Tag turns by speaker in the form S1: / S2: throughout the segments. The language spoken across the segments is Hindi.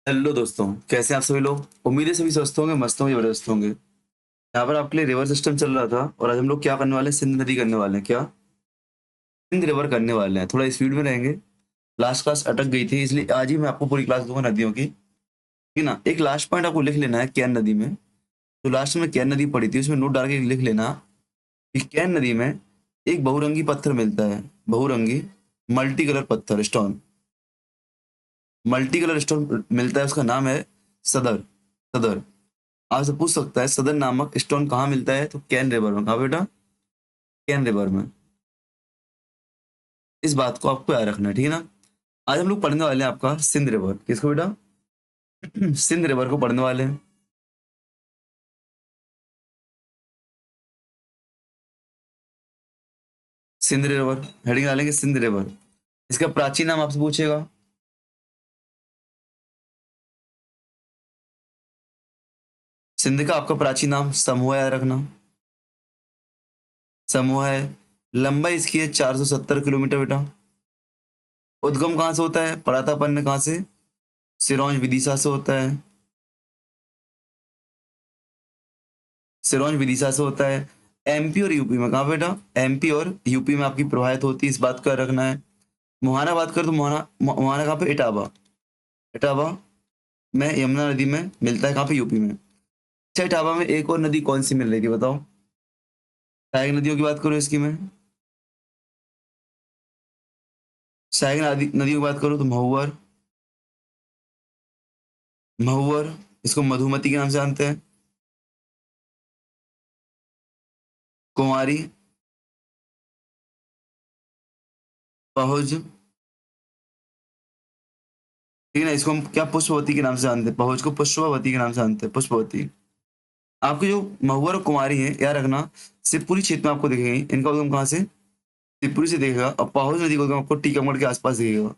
S1: हेलो दोस्तों, कैसे हैं आप सभी लोग? उम्मीद है सभी स्वस्थ होंगे, मस्त होंगे, बड़े मस्त होंगे। यहाँ पर आपके लिए रिवर सिस्टम चल रहा था और आज हम लोग क्या करने वाले हैं? सिंध नदी करने वाले हैं। क्या? सिंध रिवर करने वाले हैं। थोड़ा स्पीड में रहेंगे। लास्ट क्लास अटक गई थी, इसलिए आज ही मैं आपको पूरी क्लास दूंगा नदियों की। ठीक है ना? एक लास्ट पॉइंट आपको लिख लेना है कैन नदी में। तो लास्ट में कैन नदी पड़ी थी, उसमें नोट डाल के लिख लेना कि कैन नदी में एक बहुरंगी पत्थर मिलता है। बहुरंगी मल्टी कलर पत्थर स्टोन। मल्टी कलर स्टोन मिलता है, उसका नाम है सदर। सदर। आपसे पूछ सकता है सदर नामक स्टोन कहाँ मिलता है? तो कैन रिवर में। कहाँ बेटा? कैन रिवर में। इस बात को आपको याद रखना है, ठीक है ना? आज हम लोग पढ़ने वाले हैं आपका सिंध रिवर। किसको बेटा? सिंध रिवर को पढ़ने वाले हैं। सिंध रिवर हेडिंग डालेंगे सिंध रिवर। इसका प्राचीन नाम आपसे पूछेगा। सिंध का आपका प्राचीन नाम समूह याद रखना। समूह है। लंबाई इसकी है 470 किलोमीटर बेटा। उद्गम कहाँ से होता है? पढ़ा था अपन ने, कहाँ से? सिरोंज विदिशा से होता है। सिरोंज विदिशा से होता है। एमपी और यूपी में कहाँ बेटा? एमपी और यूपी में आपकी प्रवाहित होती है, इस बात को याद रखना है। मुहाना बात कर तो मुहाना मुहाना कहाँ पे? इटावा। इटावा में यमुना नदी में मिलता है। कहाँ पे? यूपी में। अच्छा, इटावा में एक और नदी कौन सी मिल रही थी बताओ? सहायक नदियों की बात करो इसकी मैं। सहायक नदियों की बात करो तो महुवर। महुवर। इसको मधुमती के नाम से जानते हैं। कुंवारी। पहुज। ठीक है ना? इसको हम क्या पुष्पवती के नाम से जानते हैं? पहुज को पुष्पवती के नाम से जानते हैं। पुष्पवती। आपके जो महुवर और कुंवारी है, याद रखना, शिवपुरी क्षेत्र में आपको दिखेंगे। इनका उद्गम कहाँ से? शिवपुरी से दिखेगा। और पहुज नदी का उद्गम आपको टीकमगढ़ के आसपास दिखेगा।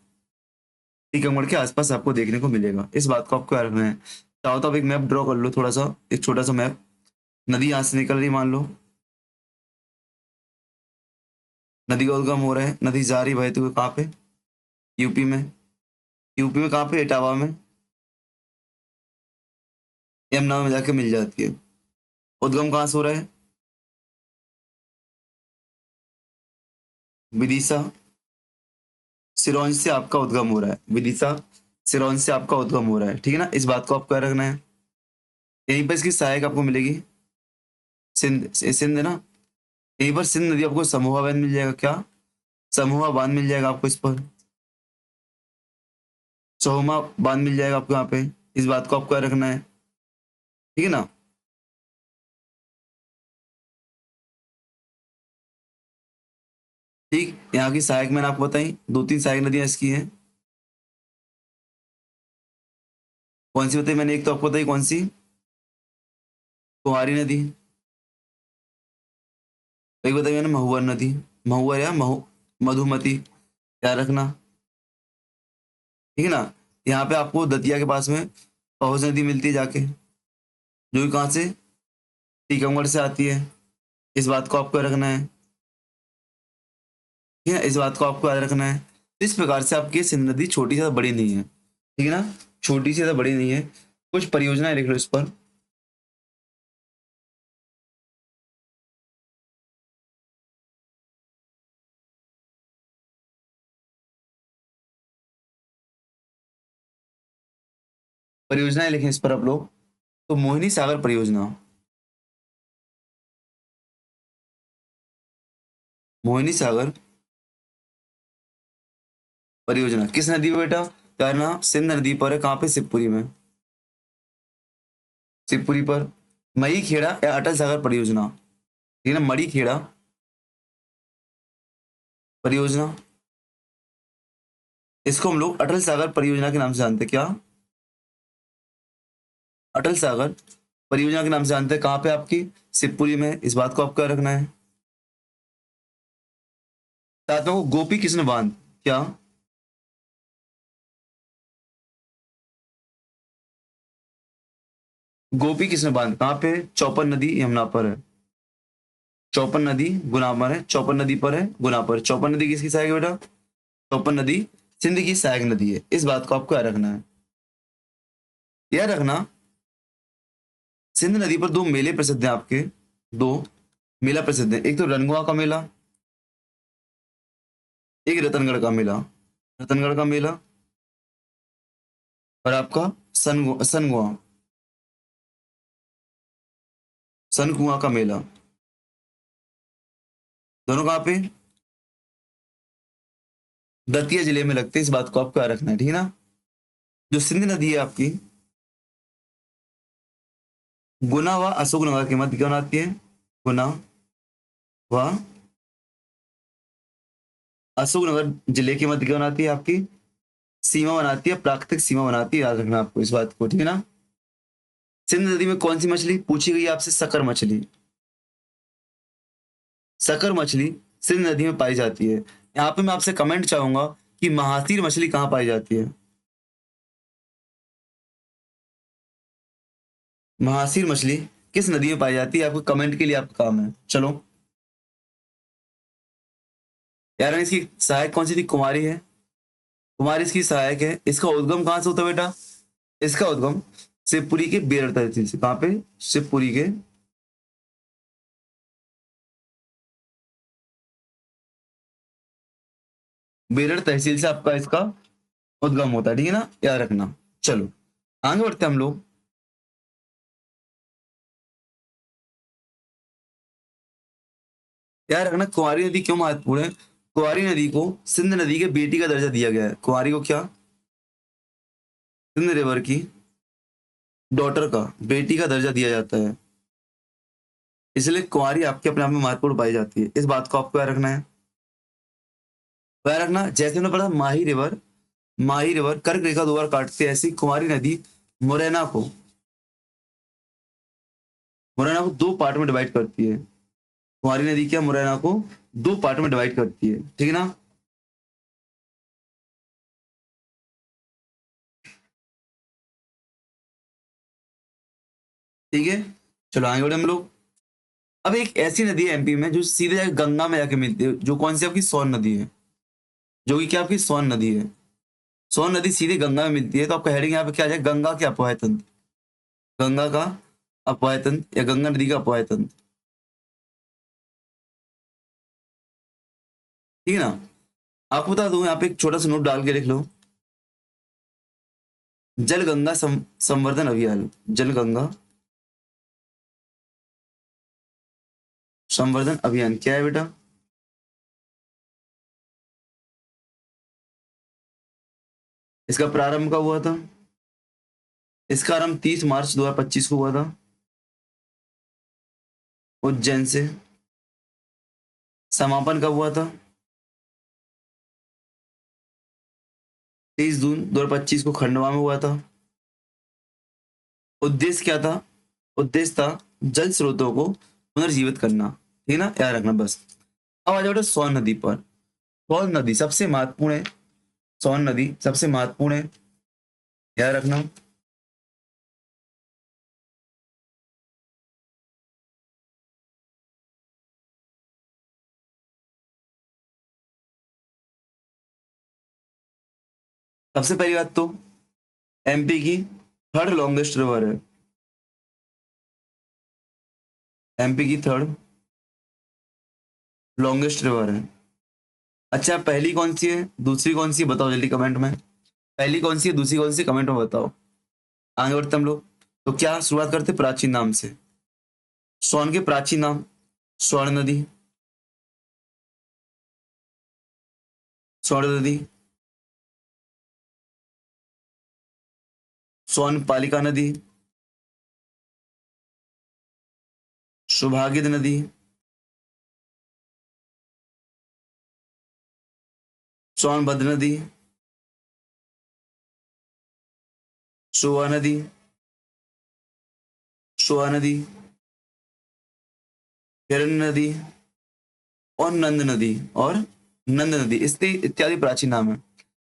S1: टीकमगढ़ के आसपास आपको देखने को मिलेगा। इस बात को आपको याद रखना है। चाहो तो आप एक मैप ड्रॉ कर लो, थोड़ा सा, एक छोटा सा मैप। नदी यहाँ से निकल रही मान लो। नदी का उद्गम हो रहा है, नदी जा रही बहते हुए कहाँ पे? यूपी में। यूपी में कहाँ पे? इटावा में। यमुना में जाके मिल जाती है। उद्गम कहाँ से हो रहा है? विदिशा। सिरोंज से आपका उद्गम हो रहा है। विदिशा सिरोंज से आपका उद्गम हो रहा है, ठीक है ना? इस बात को आपको याद रखना है। यहीं पर इसकी सहायक आपको मिलेगी सिंध। सिंध है ना? यहीं पर सिंध नदी आपको समूहा बांध मिल जाएगा। क्या? समूहा बांध मिल जाएगा आपको इस पर। सोहमा बांध मिल जाएगा आपको यहाँ पे। इस बात को आपको याद रखना है, ठीक है ना? ठीक, यहाँ की सहायक मैंने आपको बताई, दो तीन सहायक नदियां इसकी हैं। कौन सी बताई मैंने? एक तो आपको बताई कौन सी? कुंवारी नदी। एक बताई मैंने महुवर नदी। महुवर या मधुमती, याद रखना, ठीक है ना? यहाँ पे आपको दतिया के पास में पहुंच नदी मिलती है जाके, जो कि कहाँ से? टीकमगढ़ से आती है। इस बात को आपको रखना है, ठीक है? इस बात को आपको याद रखना है। इस प्रकार से आपकी सिंध नदी छोटी से ज्यादा बड़ी नहीं है, ठीक है ना? छोटी से ज्यादा बड़ी नहीं है। कुछ परियोजनाएं लिख लो इस पर। परियोजनाएं लिखें इस पर आप लोग। तो मोहिनी सागर परियोजना। मोहिनी सागर परियोजना किस नदी पे बेटा? करना सिंध नदी पर है। कहाँ पे? शिवपुरी में। शिवपुरी पर। मई खेड़ा या अटल सागर परियोजना, ठीक है ना? मड़ी खेड़ा परियोजना। इसको हम लोग अटल सागर परियोजना के नाम से जानते हैं। क्या? अटल सागर परियोजना के नाम से जानते हैं। कहाँ पे? आपकी शिवपुरी में। इस बात को आपको याद रखना है। साथ में वो गोपी कृष्ण बांध। क्या? गोपी कृष्ण बांध कहाँ पे? चौपन नदी यमुना पर है। चौपन नदी गुना पर है। चौपन नदी पर है, गुना पर। चौपन नदी किसकी सहायक है बेटा? चौपन नदी सिंध की सहायक नदी है। इस बात को आपको याद रखना है। याद रखना, सिंध नदी पर दो मेले प्रसिद्ध हैं आपके, दो मेला प्रसिद्ध है, एक तो रनगुआ का मेला, एक रतनगढ़ का मेला, रतनगढ़ का मेला, और आपका सनगुआ, सनकुआ का मेला, दोनों कहाँ पे, दतिया जिले में लगते हैं। इस बात को आपको याद रखना है, ठीक है ना। जो सिंध नदी है आपकी, गुना व अशोकनगर के मध्य कौन आती है, गुना व अशोकनगर जिले के मध्य कौन आती है आपकी, सीमा बनाती है, प्राकृतिक सीमा बनाती है, याद रखना आपको इस बात को, ठीक है ना। सिंध नदी में कौन सी मछली पूछी गई है आपसे, सकर मछली, सकर मछली सिंध नदी में पाई जाती है। यहाँ पे मैं आपसे कमेंट चाहूंगा कि महासीर मछली कहाँ पाई जाती है, महासीर मछली किस नदी में पाई जाती है, आपको कमेंट के लिए आपका काम है। चलो यार, इसकी सहायक कौन सी थी, कुमारी है, कुमारी इसकी सहायक है। इसका उद्गम कहाँ से होता है बेटा, इसका उद्गम शिवपुरी के बेरड़ तहसील से, कहाँ पे, शिवपुरी के बेरड़ तहसील से आपका इसका उद्गम होता है, ठीक है ना, याद रखना। चलो आगे बढ़ते हैं हम लोग। याद रखना कुंवारी नदी क्यों महत्वपूर्ण है, कुंवारी नदी को सिंध नदी के बेटी का दर्जा दिया गया है, कुंवारी को क्या, सिंध रिवर की डॉटर का, बेटी का दर्जा दिया जाता है, इसलिए कुंवारी आपके अपने आप में महत्वपूर्ण पाई जाती है। इस बात को आपको याद रखना है। तो याद रखना, जैसे हमने पढ़ा माही रिवर कर्क रेखा दो बार काटती है, ऐसी कुंवारी नदी मुरैना को मुरैना को दो पार्ट में डिवाइड करती है। कुंवारी नदी क्या मुरैना को दो पार्ट में डिवाइड करती है, ठीक है ना। ठीक है, चलो आगे बढ़े हम लोग। अब एक ऐसी नदी है एमपी में जो सीधे जाके गंगा में जाके मिलती है, जो कौन सी आपकी सोन नदी है, जो कि क्या आपकी सोन नदी है। सोन नदी सीधे गंगा में मिलती है, तो आपका हेडिंग यहाँ पे क्या आ जाए, गंगा के अपवाय तंत्र, गंगा का अपवाय तंत्र या गंगा नदी का अपवाय तंत्र, ठीक है ना। आपको बता दूं, यहाँ पे एक छोटा सा नोट डाल के लिख लो, जल गंगा संवर्धन अभियान, जल गंगा संवर्धन अभियान क्या है बेटा, इसका प्रारंभ कब हुआ था, इसका आरंभ 30 मार्च 2025 को हुआ था उज्जैन से। समापन कब हुआ था, 23 जून 2025 को खंडवा में हुआ था। उद्देश्य क्या था, उद्देश्य था जल स्रोतों को पुनर्जीवित करना, ठीक है ना, याद रखना बस। अब आ जाओ बेटा सोन नदी पर। सोन नदी सबसे महत्वपूर्ण है, सोन नदी सबसे महत्वपूर्ण है, याद रखना। सबसे पहली बात तो एमपी की थर्ड लॉन्गेस्ट रिवर है, एमपी की थर्ड लॉन्गेस्ट रिवर है। अच्छा पहली कौन सी है, दूसरी कौन सी है, बताओ जल्दी कमेंट में, पहली कौन सी है, दूसरी कौन सी, कमेंट में बताओ। आगे बढ़ते हम लोग। तो क्या शुरुआत करते प्राचीन नाम से, सोन के प्राचीन नाम स्वर्ण नदी, स्वर्ण नदी, सोन पालिका नदी, सौभाग्य नदी, सोनभद्र नदी, सोआ नदी, सोआ नदी, हिरण्य नदी और नंद नदी, और नंद नदी, इसके इत्यादि प्राचीन नाम है।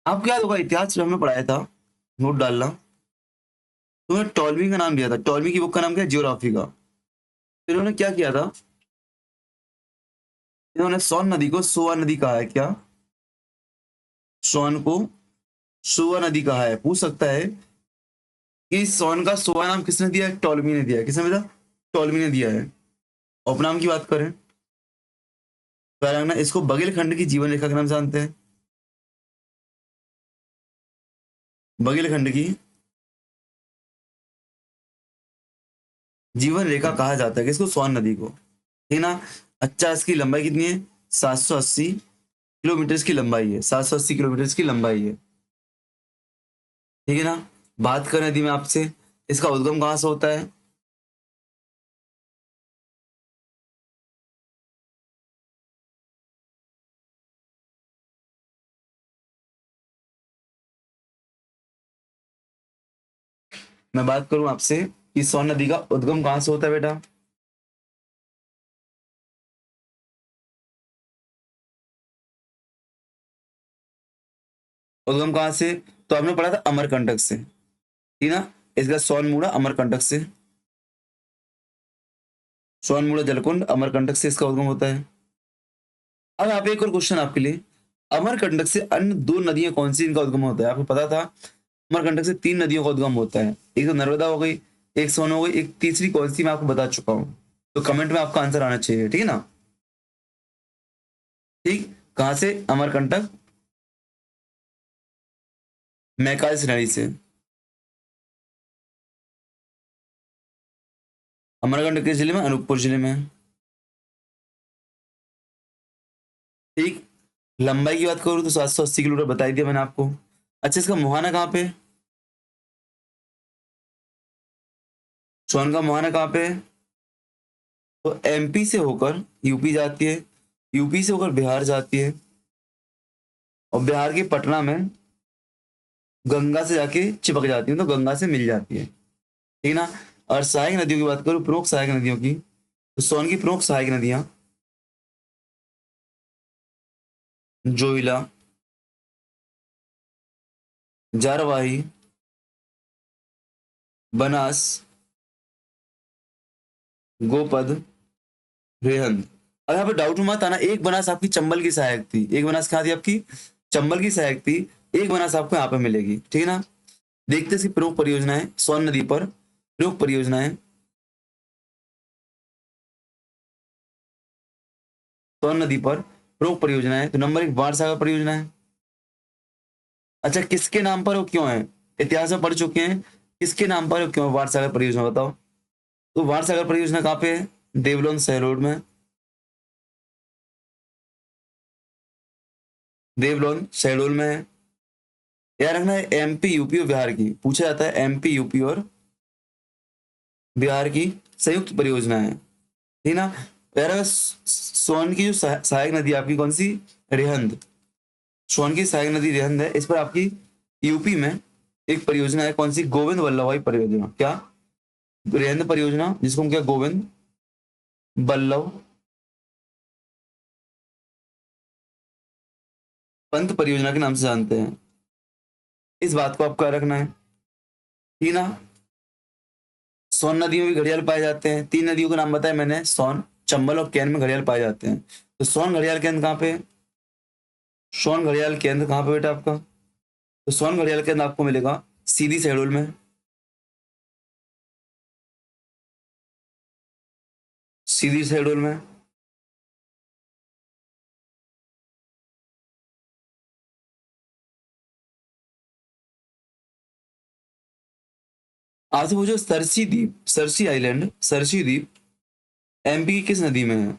S1: आपको याद होगा इतिहास जो हमने पढ़ाया था, नोट डालना, तो उन्होंने टॉलमी का नाम दिया था, टॉलमी की बुक का नाम क्या है, जियोग्राफी का। फिर उन्होंने क्या किया था, इन्होंने सोन नदी को सोआ नदी कहा है, क्या, सोन को सोआ नदी कहा है। पूछ सकता है इस सोन का सोवा नाम किसने दिया है? टॉलमी ने दिया है। किसने बेटा? टॉलमी ने दिया है। उपनाम की बात करें तो इसको बघेलखंड की जीवन रेखा के नाम से जानते हैं। बघेलखंड की जीवन रेखा कहा जाता है किसको? सोन नदी को, ठीक ना। अच्छा, इसकी लंबाई कितनी है? 780 किलोमीटर की लंबाई है। 780 किलोमीटर की लंबाई है, ठीक है ना। बात करें यदि मैं आपसे, इसका उद्गम कहाँ से होता है? मैं बात करूं आपसे कि सोन नदी का उद्गम कहाँ से होता है बेटा? उद्गम कहाँ से? तो आपने पढ़ा था अमरकंटक से, ठीक ना। इसका सोनमुड़ा अमरकंटक से, सोनमुड़ा जलकुंड अमरकंटक से इसका उद्गम होता है। अब आप एक और क्वेश्चन आपके लिए, अमरकंटक से अन्य दो नदियां कौन सी इनका उद्गम होता है? आपको पता था अमरकंटक से तीन नदियों का उद्गम होता है, एक तो नर्मदा हो गई, एक सोन हो गई, एक तीसरी कौन सी मैं आपको बता चुका हूँ। तो कमेंट में आपका आंसर आना चाहिए, ठीक है ना। ठीक, कहाँ से? अमरकंटक, मैकाल नदी से। अमरकंटक किस जिले में? अनूपपुर जिले में। ठीक, लंबाई की बात करूँ तो 780 किलोमीटर बताई दिया मैंने आपको। अच्छा, इसका मुहाना कहाँ पे? सोन का मुहाना कहाँ पे है? तो एमपी से होकर यूपी जाती है, यूपी से होकर बिहार जाती है, और बिहार के पटना में गंगा से जाके चिपक जाती है, तो गंगा से मिल जाती है, ठीक है ना। और सहायक नदियों की बात करूँ, प्रमुख सहायक नदियों की, तो सोन की प्रमुख सहायक नदियां जोइला, जारवाही, बनास, गोपद, रेहंद। अब यहाँ पे डाउट मत आना, एक बनास आपकी चंबल की सहायक थी, एक बनास कहाँ थी आपकी? चंबल की सहायक थी। एक बनास आपको यहाँ पे मिलेगी, ठीक है ना। देखते हैं इसकी प्रमुख परियोजनाएं सोन नदी पर। प्रमुख परियोजनाएं सोन नदी पर प्रमुख परियोजनाएं, तो नंबर एक बाण सागर परियोजना है। अच्छा, किसके नाम पर वो क्यों है? इतिहास में पढ़ चुके हैं, किसके नाम पर वो क्यों है वाण सागर परियोजना, बताओ। तो वाण सागर परियोजना कहाँ पे है? देवलोन सहरोड में। देवलोन शहडोल में है। याद रखना है एमपी यूपी और बिहार की पूछा जाता है, एमपी यूपी और बिहार की संयुक्त परियोजना है, ठीक ना। यार अगर सोन की जो सहायक नदी है आपकी कौन सी? रेहंद। सोन की सहायक नदी रेहंद है, इस पर आपकी यूपी में एक परियोजना है, कौन सी? गोविंद वल्लभ भाई परियोजना। क्या? रेहंद परियोजना, जिसको हम क्या गोविंद बल्लभ पंत परियोजना के नाम से जानते हैं। इस बात को आपको याद रखना है, ठीक ना। सोन नदी में भी घड़ियाल पाए जाते हैं। तीन नदियों का नाम बताया मैंने, सोन, चंबल और कैन में घड़ियाल पाए जाते हैं। तो सोन घड़ियाल केंद्र कहाँ पे है? सोन घड़ियाल केंद्र कहाँ पे बेटा आपका? तो सोन घड़ियाल केंद्र आपको मिलेगा सीधी शहडोल में, सीधी शहडोल में। आपसे पूछो सरसी द्वीप, सरसी आइलैंड, सरसी द्वीप एमपी की किस नदी में है?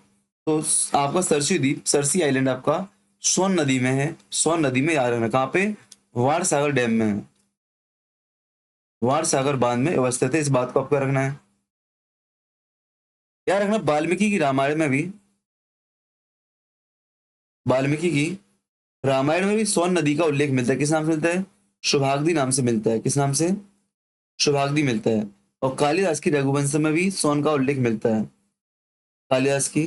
S1: तो आपका सरसी द्वीप, सरसी आइलैंड आपका सोन नदी में है। सोन नदी में याद रखना कहाँ पे? वार सागर डैम में है, वार सागर बांध में अवस्थित है, इस बात को आपको रखना है। याद रखना वाल्मीकि की रामायण में भी, वाल्मीकि की रामायण में भी सोन नदी का उल्लेख मिलता है। किस नाम से मिलता है? शुभागदी नाम से मिलता है। किस नाम से? शुभागदी मिलता है। और कालिदास की रघुवंश में भी सोन का उल्लेख मिलता है। कालिदास की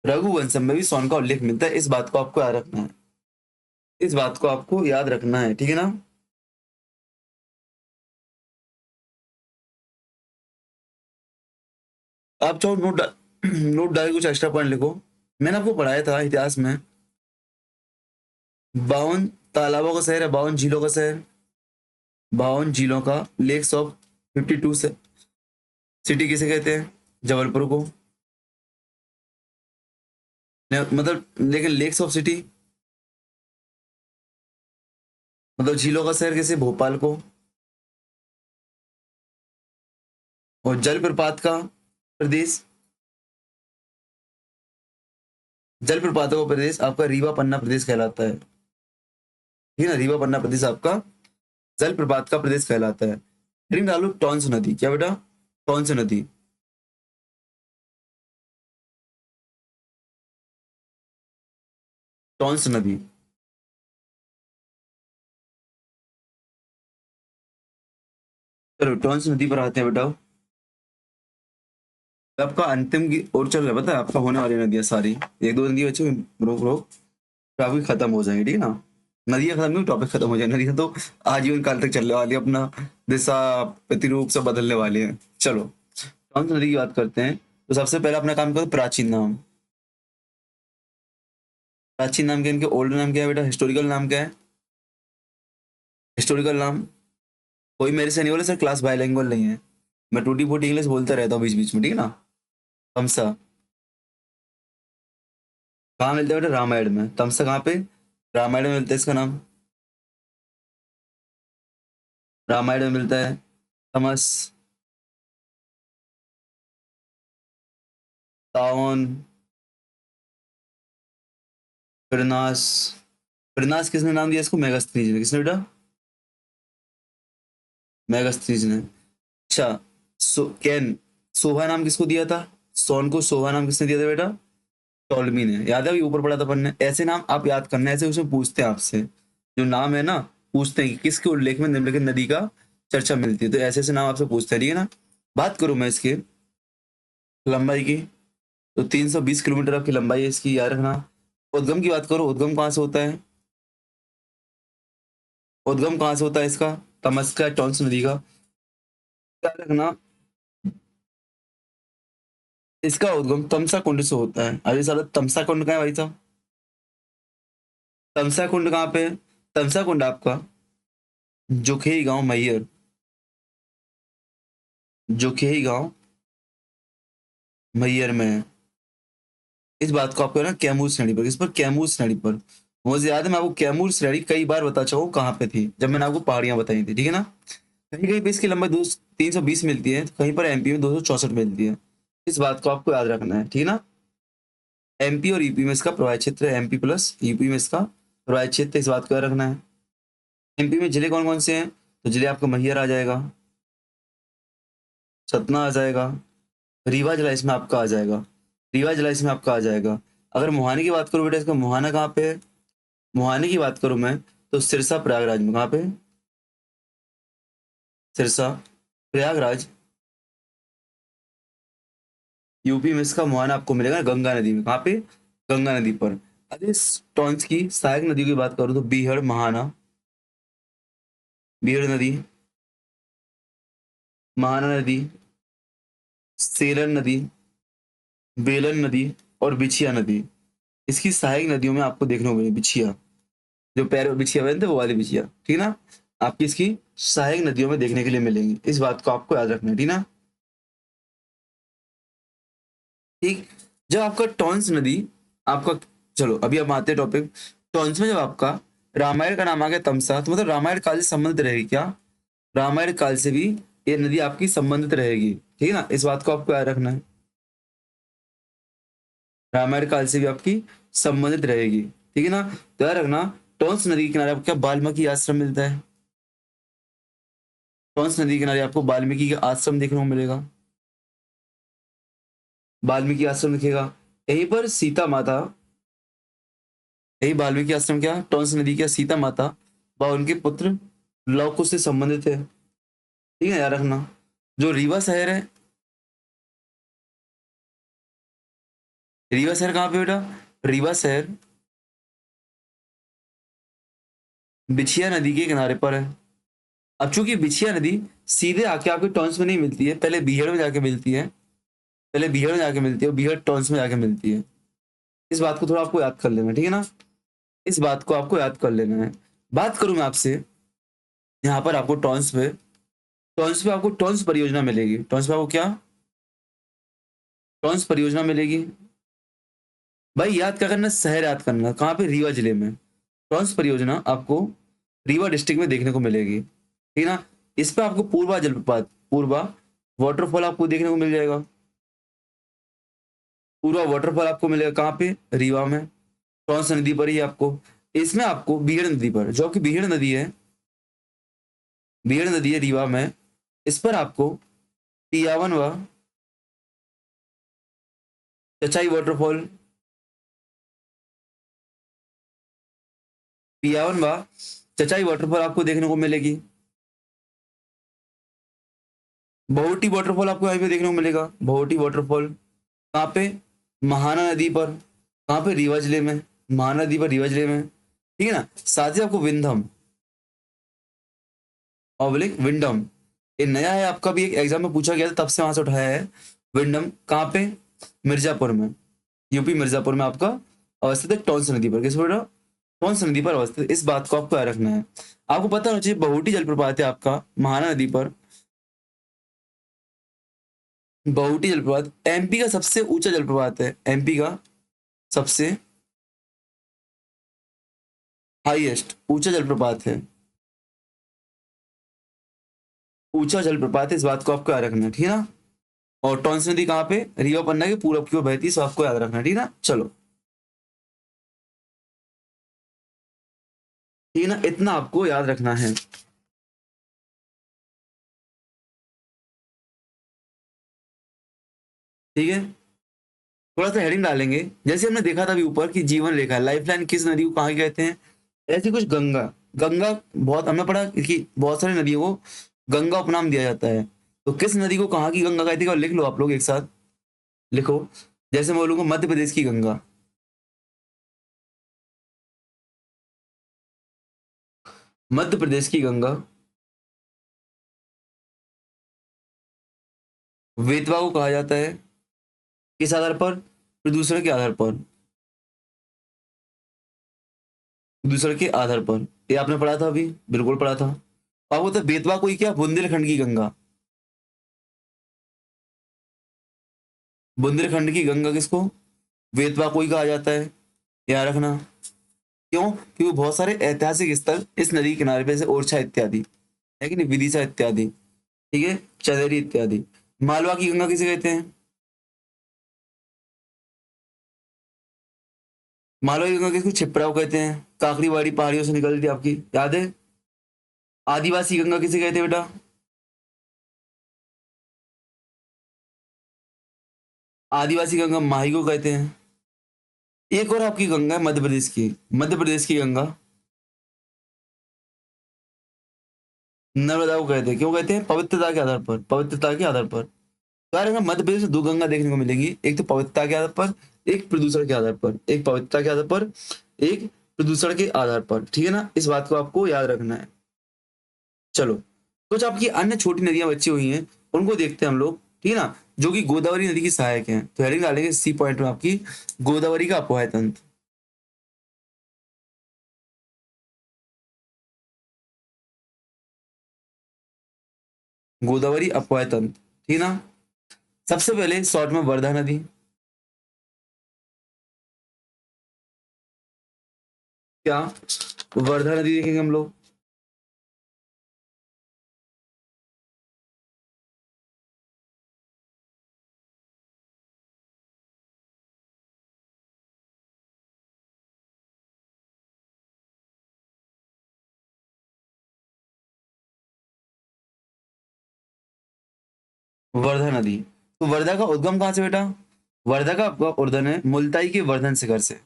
S1: रघुवंश में भी सोन का उल्लेख मिलता है, इस बात को आपको याद रखना है, इस बात को आपको याद रखना है, ठीक है ना। आप चाहो नोट नोट डाल के कुछ एक्स्ट्रा पॉइंट लिखो। मैंने आपको पढ़ाया था इतिहास में 52 तालाबों का शहर है, 52 झीलों का शहर। 52 झीलों का लेक्स ऑफ 52 से सिटी किसे कहते हैं? जबलपुर को। मतलब लेकिन लेक्स ऑफ सिटी मतलब झीलों का शहर किसे? भोपाल को। और जलप्रपात का प्रदेश, जलप्रपातों का प्रदेश आपका रीवा पन्ना प्रदेश कहलाता है, ठीक है ना? रीवा पन्ना प्रदेश आपका जलप्रपात का प्रदेश कहलाता है। हेडिंग डालो टॉन्स नदी। क्या बेटा? टॉन्स नदी। टॉन्स नदी। चलो टॉन्स नदी पर आते हैं बेटा। आपका अंतिम की ओर चल रहा है, पता है आपका होने वाली नदियां सारी, एक दो नदी बच्चे रोक रोक तो आपकी खत्म हो जाएगी, ठीक है ना? नदियां खत्म नहीं, टॉपिक खत्म हो जाए। नदियां तो आजीवन काल तक चलने वाली है, अपना दिशा प्रतिरूप सब बदलने वाली है। चलो टॉन्स नदी की बात करते हैं। तो सबसे पहले अपना काम करो, प्राचीन नाम। प्राचीन नाम क्या है इनके? ओल्ड नाम क्या है बेटा? हिस्टोरिकल नाम क्या है? हिस्टोरिकल नाम। कोई मेरे से नहीं बोले सर क्लास बाइलिंगुअल नहीं है, मैं टूटी फूटी इंग्लिश बोलता रहता हूँ बीच बीच में, ठीक है ना? तमसा कहाँ मिलता है बेटा? रामायण में। तमसा कहाँ पे? रामायण में मिलता है इसका नाम। रामायण में मिलता है तमस। ताओन। फिरनास। फिरनास किसने नाम दिया इसको? मेगास्थनीज ने। किसने बेटा? मेगास्थनीज ने। अच्छा। कैन। सोहा नाम किसको दिया था? सोन को सोहा नाम किसने दिया था बेटा? टॉलमी ने। याद है, अभी ऊपर पढ़ा था अपन ने। ऐसे नाम आप याद करना, ऐसे उसमें पूछते हैं आपसे, जो नाम है ना, पूछते हैं कि किसके उल्लेख में निम्नलिखित नदी का चर्चा मिलती है, तो ऐसे ऐसे नाम आपसे पूछते हैं, ठीक है ना? बात करूं मैं इसके लंबाई की, तो 320 किलोमीटर आपकी लंबाई है इसकी, याद रखना। उद्गम की बात करो, उद्गम कहाँ से होता है? उद्गम कहाँ से होता है इसका? तमस्का टॉन्स नदी का। याद रखना, इसका उद्गम तमसा कुंड से होता है। अरे साला तमसा कुंड कहाँ है भाई साहब? तमसा कुंड कहाँ पे है? तमसा कुंड आपका जोखेई गांव मैयर, जोखेई गांव मैयर में है। इस बात को आपको ना कैमूर श्रेणी पर, किस पर? कैमूर श्रेणी पर। मुझे याद है, मैं आपको कैमूर श्रेणी कई बार बता चुका हूँ कहाँ पे थी, जब मैंने आपको पहाड़ियां बताई थी, ठीक है ना? कहीं कहीं पे इसकी लंबाई 320 मिलती है, कहीं पर एमपी में 264 मिलती है। इस बात को आपको याद रखना है, ठीक है ना? एमपी और यूपी में इसका प्रवाह क्षेत्र है, एमपी प्लस यूपी में इसका प्रवाह क्षेत्र, इस बात को याद रखना है। एमपी में जिले कौन कौन से हैं? तो जिले आपका मैहर आ जाएगा, सतना आ जाएगा, रीवा जिला इसमें आपका आ जाएगा, रीवा जिला इसमें आपका आ जाएगा। अगर मुहाने की बात करूं बेटा, इसका मुहाना कहाँ पे है? मुहाने की बात करूं मैं, तो सिरसा प्रयागराज में। कहाँ पे? सिरसा प्रयागराज यूपी में इसका मुहाना आपको मिलेगा गंगा नदी में। कहाँ पे? गंगा नदी पर। अरे टॉन्स की सहायक नदी की बात करूं तो बीहड़ महाना, बीहड़ नदी, महाना नदी, सेलन नदी, बेलन नदी और बिछिया नदी। इसकी सहायक नदियों में आपको देखने को मिले बिछिया, जो पैर बिछिया बनते हैं वो वाली बिछिया, ठीक है ना? आपकी इसकी सहायक नदियों में देखने के लिए मिलेंगी, इस बात को आपको याद रखना है, ठीक है ना? ठीक। जब आपका टॉन्स नदी आपका, चलो अभी हम आते हैं टॉपिक टॉन्स में। जब आपका रामायण का नाम आ गया तमसा, तो मतलब रामायण काल से संबंधित रहेगी क्या? रामायण काल से भी ये नदी आपकी संबंधित रहेगी, ठीक है ना? इस बात को आपको याद रखना है, रामायण काल से भी आपकी संबंधित रहेगी, ठीक है ना? तो याद रखना, टॉन्स नदी के किनारे आपको क्या वाल्मीकि आश्रम मिलता है? टॉन्स नदी के किनारे आपको वाल्मीकि का आश्रम देखने को मिलेगा, वाल्मीकि आश्रम दिखेगा। यहीं पर सीता माता, यही वाल्मीकि आश्रम क्या टॉन्स नदी क्या सीता माता व उनके पुत्र लव कुश से संबंधित है, ठीक है? याद रखना। जो रीवा शहर है, रीवा शहर कहाँ पे बेटा? रीवा शहर बिछिया नदी के किनारे पर है। अब चूंकि बिछिया नदी सीधे आके आपके टॉन्स में नहीं मिलती है, पहले बीहड़ में जाके मिलती है, पहले बीहड़ में जाके मिलती है, बीहड़ टॉन्स में जाके मिलती है। इस बात को थोड़ा आपको याद कर लेना है, ठीक है ना? इस बात को आपको याद कर लेना है। बात करूं मैं आपसे यहाँ पर आपको टॉन्स पे आपको टॉन्स परियोजना मिलेगी। टॉन्स पे आपको क्या, टॉन्स परियोजना मिलेगी। भाई याद क्या करना, शहर याद करना, कहाँ पे, रीवा जिले में। टॉन्स परियोजना आपको रीवा डिस्ट्रिक्ट में देखने को मिलेगी, ठीक है ना। इस पे आपको पूर्वा जलप्रपात, पूर्वा वाटरफॉल आपको देखने को मिल जाएगा। पूर्वा वाटरफॉल आपको मिलेगा कहाँ पे, रीवा में, टॉन्स नदी पर ही आपको। इसमें आपको बीहड़ नदी पर, जो आपकी बीहड़ नदी है, बीहड़ नदी है रीवा में, इस पर आपको पियावन व चचाई वाटरफॉल, पियावन व चचाई वाटरफॉल आपको देखने को मिलेगी। बहुटी वाटरफॉल आपको यहाँ पे देखने को मिलेगा। बहुटी वाटरफॉल कहाँ पे, महाना नदी पर, कहाँ पे, रीवा जिले में, महाना नदी पर, रीवा जिले में, ठीक है ना। साथ ही आपको विंधम ऑब्लिक विंडम, ये नया है आपका, भी एक एग्जाम में पूछा गया था, तब से वहां से उठाया है। विंडम कहाँ पे, मिर्जापुर में, यूपी मिर्जापुर में आपका अवस्थित है, टॉन्स नदी पर। किस पर, टॉन्स नदी पर अवस्थित, इस बात को आपको याद रखना है। आपको पता होना चाहिए बहुटी जलप्रपात है आपका महाना नदी पर। बहुटी जलप्रपात एमपी का सबसे ऊंचा जलप्रपात है, एमपी का सबसे हाईएस्ट ऊंचा जलप्रपात है, ऊंचा जलप्रपात है, इस बात को आपको याद रखना है, ठीक है ना। और टॉन्स नदी कहाँ पे, रीवा पन्ना के पूरब की ओर बहती है, सो आपको याद रखना है, ठीक है ना। चलो, ठीक है ना, इतना आपको याद रखना है। ठीक है, थोड़ा सा हेडिंग डालेंगे, जैसे हमने देखा था अभी ऊपर कि जीवन रेखा, लाइफलाइन किस नदी को कहाँ कहते हैं, ऐसी कुछ गंगा। गंगा, बहुत हमने पढ़ा कि बहुत सारी नदियों को गंगा उपनाम दिया जाता है, तो किस नदी को कहाँ की गंगा कहती है, और लिख लो आप लोग एक साथ, लिखो। जैसे मैं बोलूंगा मध्य प्रदेश की गंगा, मध्य प्रदेश की गंगा। वेतवा को कहा जाता है किस आधार पर, प्रदूषण के आधार पर, प्रदूषण के आधार पर, ये आपने पढ़ा था अभी, बिल्कुल पढ़ा था। आपको तो बेतवा को ही क्या, बुंदेलखंड की गंगा, बुंदेलखंड की गंगा किसको, बेतवा को ही कहा जाता है, याद रखना। क्यों, क्योंकि बहुत सारे ऐतिहासिक स्थल इस नदी के किनारे पे, जैसे ओरछा इत्यादि, है कि नहीं, विदिशा इत्यादि, ठीक है, चंदेरी इत्यादि। मालवा की गंगा किसे कहते हैं, मालवा की गंगा किसको, छिपरा को कहते हैं, काकड़ीवाड़ी पहाड़ियों से निकलती है आपकी, याद है। आदिवासी गंगा किसे कहते हैं बेटा, आदिवासी गंगा माही को कहते हैं। एक और आपकी गंगा है मध्य प्रदेश की, मध्य प्रदेश की गंगा नर्मदा को कहते हैं। क्यों कहते हैं, पवित्रता के आधार पर, पवित्रता के आधार पर। तो यार हमें मध्य प्रदेश में दो गंगा देखने को मिलेंगी, एक तो पवित्रता के आधार पर, एक प्रदूषण के आधार पर, एक पवित्रता के आधार पर, एक प्रदूषण के आधार पर, ठीक है ना, इस बात को आपको याद रखना है। चलो, कुछ आपकी अन्य छोटी नदियां बची हुई हैं, उनको देखते हैं हम लोग, ठीक है ना, जो कि गोदावरी नदी की सहायक हैं। तो हेडिंग डालेंगे सी पॉइंट में आपकी, गोदावरी का अपवाह तंत्र, गोदावरी अपवाह तंत्र, ठीक है ना। सबसे पहले शॉर्ट में वर्धा नदी, क्या, वर्धा नदी देखेंगे हम लोग। वर्धा नदी, तो वर्धा का उद्गम कहाँ से बेटा, वर्धा का आपका उद्गम है मुल्ताई के वर्धन शिखर से,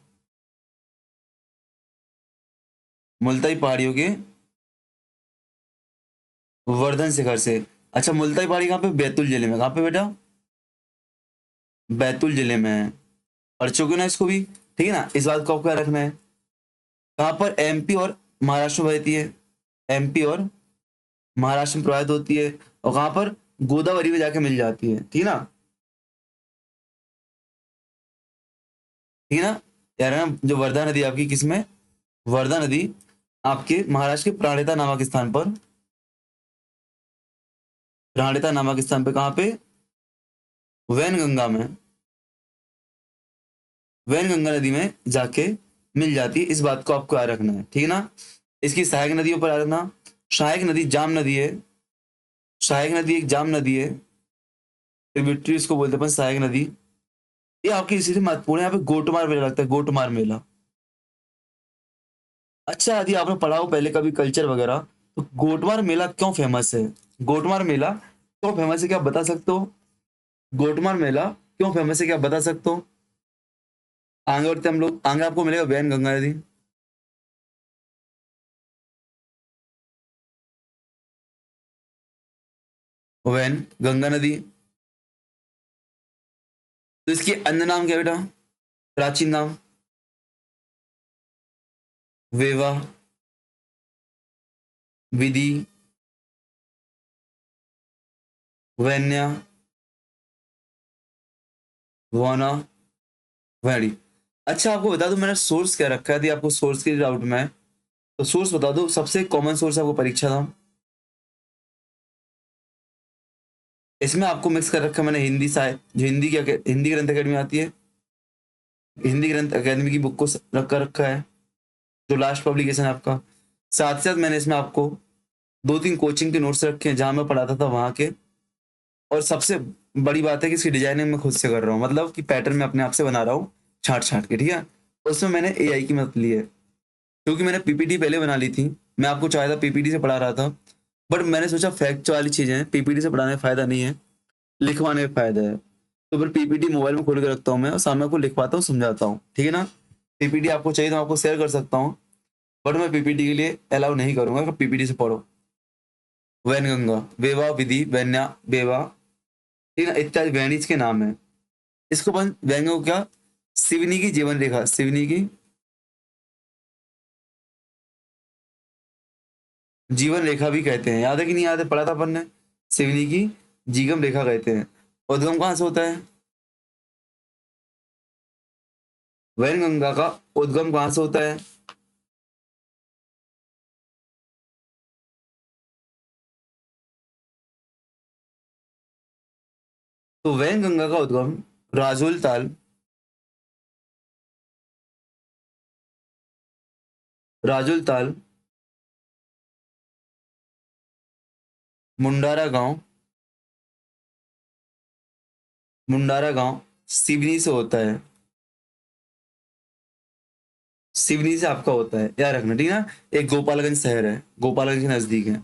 S1: मुल्ताई पहाड़ियों के वर्धन शिखर से। अच्छा, मुल्ताई पहाड़ी कहाँ पे, बैतूल जिले में, कहाँ पे बेटा, बैतूल जिले में है। पढ़ चुके हो ना इसको भी, ठीक है ना, इस बात को आपको याद रखना है। कहाँ पर, एमपी और महाराष्ट्र में बहती है, एमपी और महाराष्ट्र में प्रवाहित होती है, और कहाँ पर, गोदावरी में जाके मिल जाती है, ठीक है ना, ठीक है ना। यार ना, जो वर्धा नदी आपकी किसमें, वर्धा नदी आपके महाराष्ट्र के प्राणहिता नामक स्थान पर प्राणिता नामक स्थान पे, कहाँ पे? वैनगंगा में, वैनगंगा नदी में जाके मिल जाती है। इस बात को आपको याद रखना है, ठीक है ना। इसकी सहायक नदियों पर याद रखना, सहायक नदी जाम नदी है, सहायक नदी एक जाम नदी है, ट्रिब्यूटरी इसको बोलते हैं अपन सहायक नदी। ये आपकी इसी से महत्वपूर्ण है। यहाँ पे गोटमार मेला लगता है, गोटमार मेला। अच्छा, यदि आपने पढ़ा हो पहले कभी कल्चर वगैरह, तो गोटमार मेला क्यों फेमस है? गोटमार मेला क्यों फेमस है, क्या आप बता सकते हो? गोटमार मेला क्यों फेमस है, क्या आप बता सकते हो? आगे बढ़ते हम लोग, आगे आपको मिलेगा वैन गंगा नदी। वैन गंगा नदी। तो इसकी अन्य नाम क्या है बेटा, प्राचीन नाम? वेवा, विधि, वैन्या, वाना, वैडी। अच्छा, आपको बता दूं मैंने सोर्स क्या रखा है, यदि आपको सोर्स की डाउट में है, तो सोर्स बता दो। सबसे कॉमन सोर्स है आपको परीक्षा था, इसमें आपको मिक्स कर रखा है मैंने हिंदी साहित्य, जो हिंदी की हिंदी ग्रंथ अकेडमी आती है, हिंदी ग्रंथ अकेडमी की बुक को रख कर रखा है, जो लास्ट पब्लिकेशन है आपका। साथ ही साथ मैंने इसमें आपको दो तीन कोचिंग के नोट्स रखे हैं, जहां मैं पढ़ाता था वहां के। और सबसे बड़ी बात है कि इसकी डिजाइनिंग मैं खुद से कर रहा हूँ, मतलब कि पैटर्न मैं अपने आप से बना रहा हूँ, छाट छाट के, ठीक है। उसमें मैंने एआई की मदद ली है, क्योंकि मैंने पीपीटी पहले बना ली थी। मैं आपको चाहे था पीपीटी से पढ़ा रहा था, बट मैंने सोचा फैक्ट वाली चीजें हैं, पीपीटी से पढ़ाने में फायदा नहीं है, लिखवाने में फायदा है। तो फिर पीपीटी मोबाइल में खोल के रखता हूँ मैं, और सामने आपको लिखवाता हूँ, समझाता हूँ, ठीक है ना। पीपीटी आपको चाहिए तो मैं आपको शेयर कर सकता हूँ, बट मैं पीपीटी के लिए अलाउ नहीं करूंगा कि पीपीटी से पढ़ो। वैनगंगा, वेवा, विधि, वैन्या, बेवा, ठीक है, इत्यादि वैनिज के नाम है। इसको अपन व्यंग्यों को क्या, सिवनी की जीवन रेखा, सिवनी की जीवन रेखा भी कहते हैं। याद है कि नहीं याद है, पढ़ा था अपन ने। सिवनी की जीवन रेखा कहते हैं। उद्गम कहाँ से होता है? वैनगंगा का उद्गम कहाँ से होता है? तो वैनगंगा का उद्गम राजोल ताल, राजोल ताल, मुंडारा गांव, मुंडारा गांव सिवनी से होता है। सिवनी से आपका होता है, याद रखना, ठीक है ना। एक गोपालगंज शहर है, गोपालगंज के नजदीक है,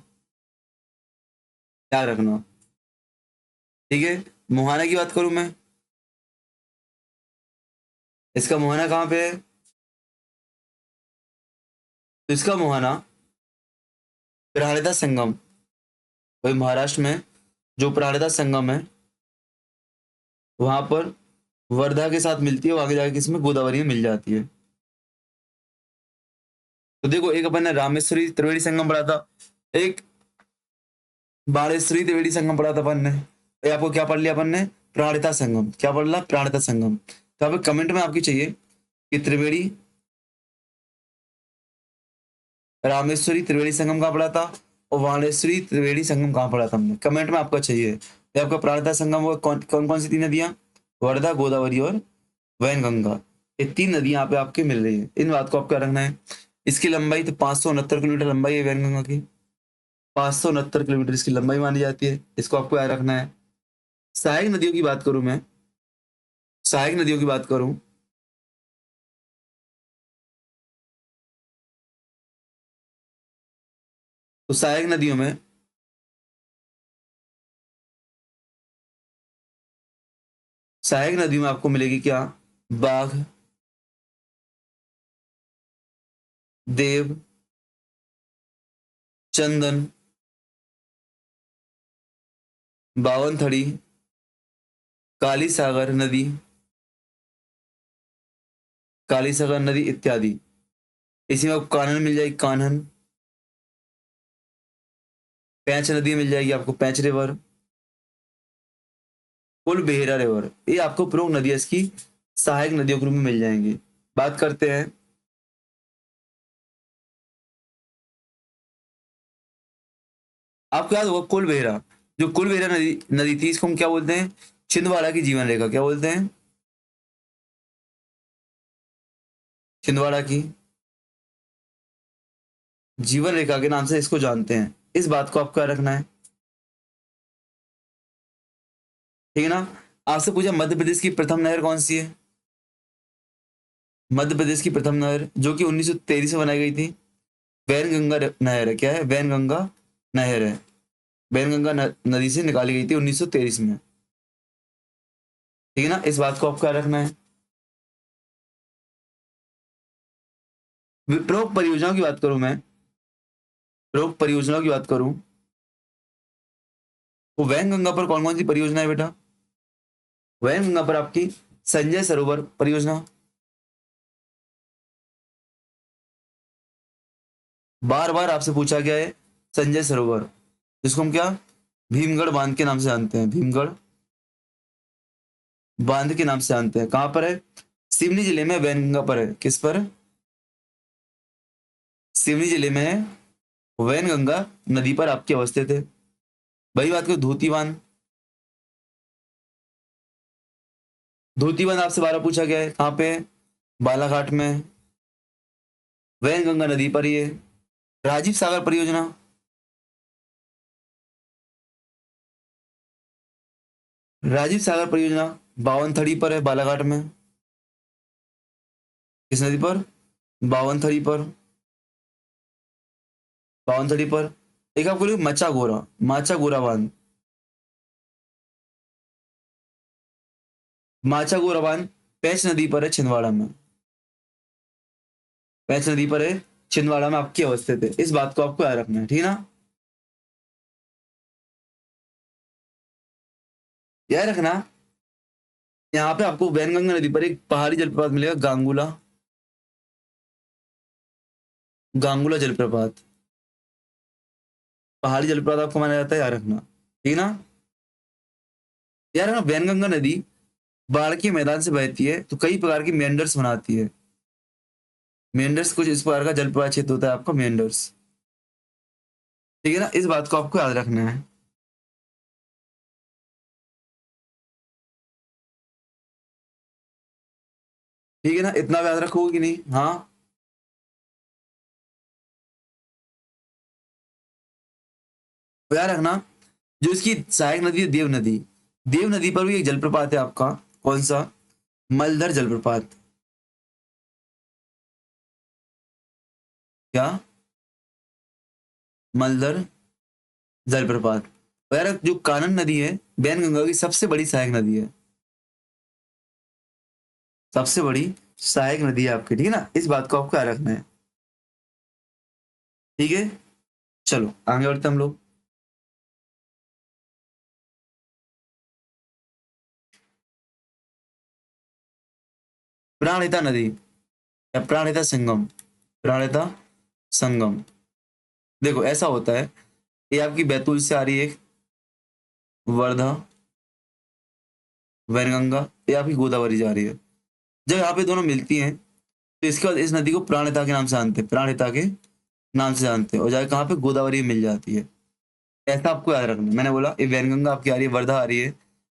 S1: याद रखना, ठीक है। मुहाना की बात करूं मैं, इसका मुहाना कहाँ पे है? तो इसका मुहाना प्राणिता संगम, वही महाराष्ट्र में जो प्राणिता संगम है, वहां पर वर्धा के साथ मिलती है, वो आगे जाके किसमें, गोदावरी में मिल जाती है। तो देखो, एक अपन ने रामेश्वरी त्रिवेणी संगम पढ़ा था, एक बाणेश्वरी त्रिवेणी संगम पढ़ा था अपन ने, ये आपको क्या पढ़ लिया अपन ने, प्राणिता संगम। क्या पढ़ लिया, प्राणिता संगम। तो आप कमेंट में आपकी चाहिए कि त्रिवेणी, रामेश्वरी त्रिवेणी संगम कहाँ पढ़ा था, और बाणेश्वरी त्रिवेणी संगम कहाँ पढ़ा था हमने, कमेंट में आपका चाहिए। ये आपका प्राणिता संगम होगा, कौन कौन कौन सी तीन नदियां, वर्धा, गोदावरी और वैनगंगा। ये तीन नदियां यहाँ पे आपके मिल रही है, इन बात को आपको याद रखना है। इसकी लंबाई तो 569 किलोमीटर लंबाई है वैनगंगा की, 569 किलोमीटर इसकी लंबाई मानी जाती है, इसको आपको याद रखना है। सहायक नदियों की बात करूं मैं, सहायक नदियों की बात करूं, तो सहायक नदियों में, सहायक नदियों में आपको मिलेगी क्या, बाघ, देव, चंदन, बावनथड़ी, काली सागर नदी, काली सागर नदी इत्यादि। इसी में आपको कानन मिल जाएगी, कान्हन, पैंच नदी मिल जाएगी आपको, पैंच रिवर, कुल बेहरा रिवर। ये आपको प्रमुख नदियां इसकी सहायक नदियों के रूप में मिल जाएंगी। बात करते हैं, आपको याद होगा कुल बेहरा, जो कुलवेरा नदी नदी थी इसको हम क्या बोलते हैं? छिंदवाड़ा की जीवन रेखा। क्या बोलते हैं? छिंदवाड़ा की जीवन रेखा के नाम से इसको जानते हैं। इस बात को आपको याद रखना है, ठीक है ना? आपसे पूछा मध्य प्रदेश की प्रथम नहर कौन सी है? मध्य प्रदेश की प्रथम नहर जो कि 1923 में बनाई गई थी, वैनगंगा नहर है। क्या है? वैनगंगा नहर है। वैनगंगा नदी से निकाली गई थी 1923 में, ठीक है ना? इस बात को आपको याद रखना है। प्रमुख परियोजनाओं की बात करूं मैं, प्रमुख परियोजनाओं की बात करूं तो वैनगंगा पर कौन कौन सी परियोजना है बेटा? वैनगंगा पर आपकी संजय सरोवर परियोजना, बार बार आपसे पूछा गया है संजय सरोवर, जिसको हम क्या भीमगढ़ बांध के नाम से जानते हैं। भीमगढ़ बांध के नाम से जानते हैं। कहां पर है? सिवनी जिले में वैनगंगा पर है। किस पर? सिवनी जिले में है, वैनगंगा नदी पर आपके अवस्थित है। वही बात करो धोती बांध, धोती बांध आपसे 12 पूछा गया है। कहां पे है? बालाघाट में, वैनगंगा नदी पर ही है। राजीव सागर परियोजना, राजीव सागर परियोजना बावनथड़ी पर है, बालाघाट में। किस नदी पर? बावनथड़ी पर, बावनथड़ी पर। एक आपको लिखो मचा गोरा, माचा गोरा बांध, माचा गोरा बांध पेंच नदी पर है, छिंदवाड़ा में। पेंच नदी पर है, छिंदवाड़ा में आपकी अवस्थित है। इस बात को आपको याद रखना है, ठीक है ना? याद रखना, यहाँ पे आपको वैनगंगा नदी पर एक पहाड़ी जलप्रपात मिलेगा, गांगुला, गांगुला जलप्रपात। पहाड़ी जलप्रपात आपको माना जाता है, याद रखना, ठीक है ना? याद रखना वैनगंगा नदी बाढ़ के मैदान से बहती है तो कई प्रकार की मेंडर्स बनाती है। मेंडर्स कुछ इस प्रकार का जलप्रवाह क्षेत्र होता है आपका, मेंडर्स, ठीक है ना? इस बात को आपको याद रखना है, ठीक है ना? इतना याद रखोगे कि नहीं? हाँ। तो याद रखना, जो इसकी सहायक नदी है देव नदी, देव नदी पर भी एक जलप्रपात है आपका। कौन सा? मलधर जलप्रपात। क्या? मलधर जलप्रपात। और यार जो कानन नदी है वैनगंगा की सबसे बड़ी सहायक नदी है, सबसे बड़ी सहायक नदी है आपकी, ठीक है ना? इस बात को आपको याद रखना है, ठीक है? चलो आगे बढ़ते हम लोग। प्राणहिता नदी या प्राणहिता संगम, प्राणहिता संगम। देखो ऐसा होता है, ये आपकी बैतूल से आ रही है, वर्धा, वैनगंगा, ये आपकी गोदावरी जा रही है। जब यहाँ पे दोनों मिलती हैं तो इसके बाद इस नदी को प्राणहिता के नाम से जानते हैं, प्राणहिता के नाम से जानते हैं, और जाके कहाँ पे गोदावरी में मिल जाती है। ऐसा आपको याद रखना, मैंने बोला ये वैनगंगा आपकी आ रही है, वर्धा आ रही है,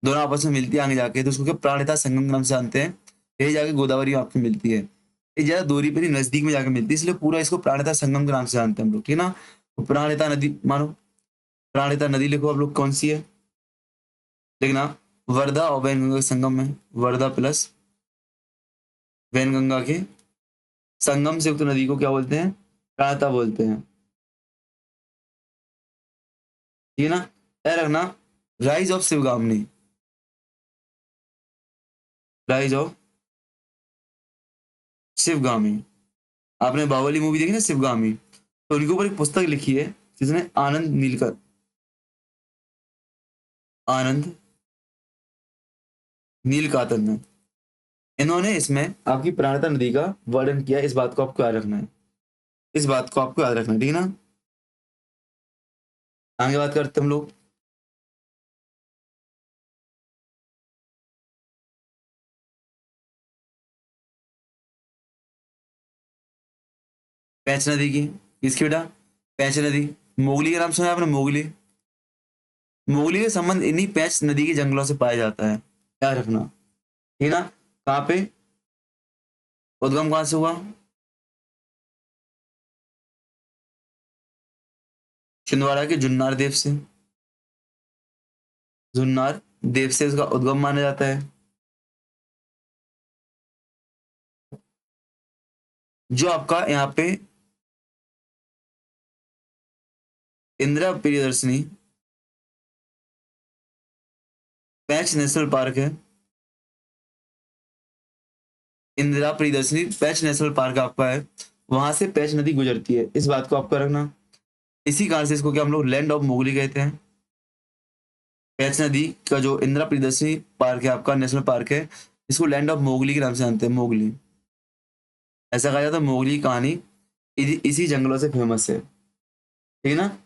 S1: दोनों आपस में मिलती है आगे जाके, तो उसको क्या प्राणहिता संगम के नाम से जानते हैं। यही जाके गोदावरी में आपकी मिलती है, ये ज्यादा दूरी पर नहीं नजदीक में जाके मिलती है, इसलिए पूरा इसको प्राणहिता संगम के नाम से जानते हैं हम लोग, ठीक है ना? तो प्राणहिता नदी मानो, प्राणहिता नदी लिखो आप लोग कौन सी है, देखना, वर्धा और वैनगंगा के संगम में, वर्धा प्लस वैनगंगा के संगम से युक्त नदी को क्या बोलते हैं? प्राणहिता बोलते हैं, ठीक है ना? याद रखना, rise of Shivagami, rise of Shivagami. आपने बाहुबली मूवी देखी ना, शिवगामी, तो उनके ऊपर एक पुस्तक लिखी है जिसने आनंद नीलकर, आनंद नीलकातन ने, इन्होंने इसमें आपकी प्राणहिता नदी का वर्णन किया। इस बात को आपको याद रखना है, इस बात को आपको याद रखना है, ठीक है ना? आगे बात करते हैं हम लोग। पैंच नदी की, किसकी बेटा? पैंच नदी। मोगली का नाम सुना है आपने? मोगली, मोगली का संबंध इन्हीं पैंच नदी के जंगलों से पाया जाता है, याद रखना, ठीक है ना। कहाँ पे उद्गम कहाँ से हुआ? छिंदवाड़ा के जुन्नार देव से, जुन्नार देव से उसका उद्गम माना जाता है। जो आपका यहाँ पे इंदिरा प्रियदर्शनी पैंच नेशनल पार्क है, इंदिरा प्रियदर्शनी पैंच नेशनल पार्क आपका है, वहां से पैंच नदी गुजरती है, इस बात को आपको रखना। इसी कारण से इसको क्या हम लोग लैंड ऑफ मोगली कहते हैं। पैंच नदी का जो इंदिरा प्रियदर्शनी पार्क है आपका, नेशनल पार्क है, इसको लैंड ऑफ मोगली के नाम से जानते हैं, मोगली। ऐसा कहा जाता है मोगली की कहानी इसी जंगलों से फेमस है, ठीक है ना।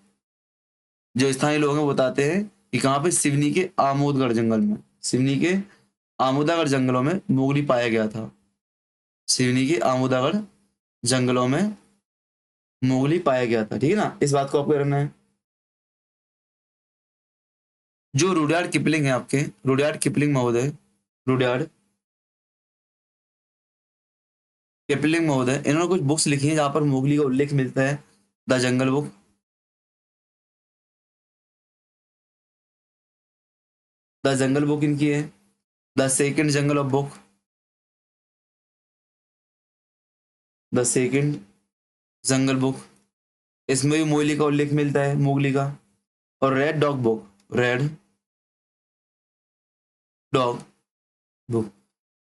S1: जो स्थानीय लोग हैं वो बताते हैं कि कहाँ पे, सिवनी के आमोदगढ़ जंगल में, सिवनी के आमोदागढ़ जंगलों में मोगली पाया गया था। सिवनी के आमोदागढ़ जंगलों में मोगली पाया गया था, ठीक है ना, इस बात को आपको करना है। जो रुडयार्ड किपलिंग है आपके, रुडयार्ड किपलिंग महोदय, रुडयार्ड किपलिंग महोदय, इन्होंने कुछ बुक्स लिखी हैं जहां पर मोगली का उल्लेख मिलता है। The jungle book, the jungle book इनकी है। The second jungle of book, the second jungle book, इसमें भी मोगली का उल्लेख मिलता है, मोगली का। और red dog book, red dog book,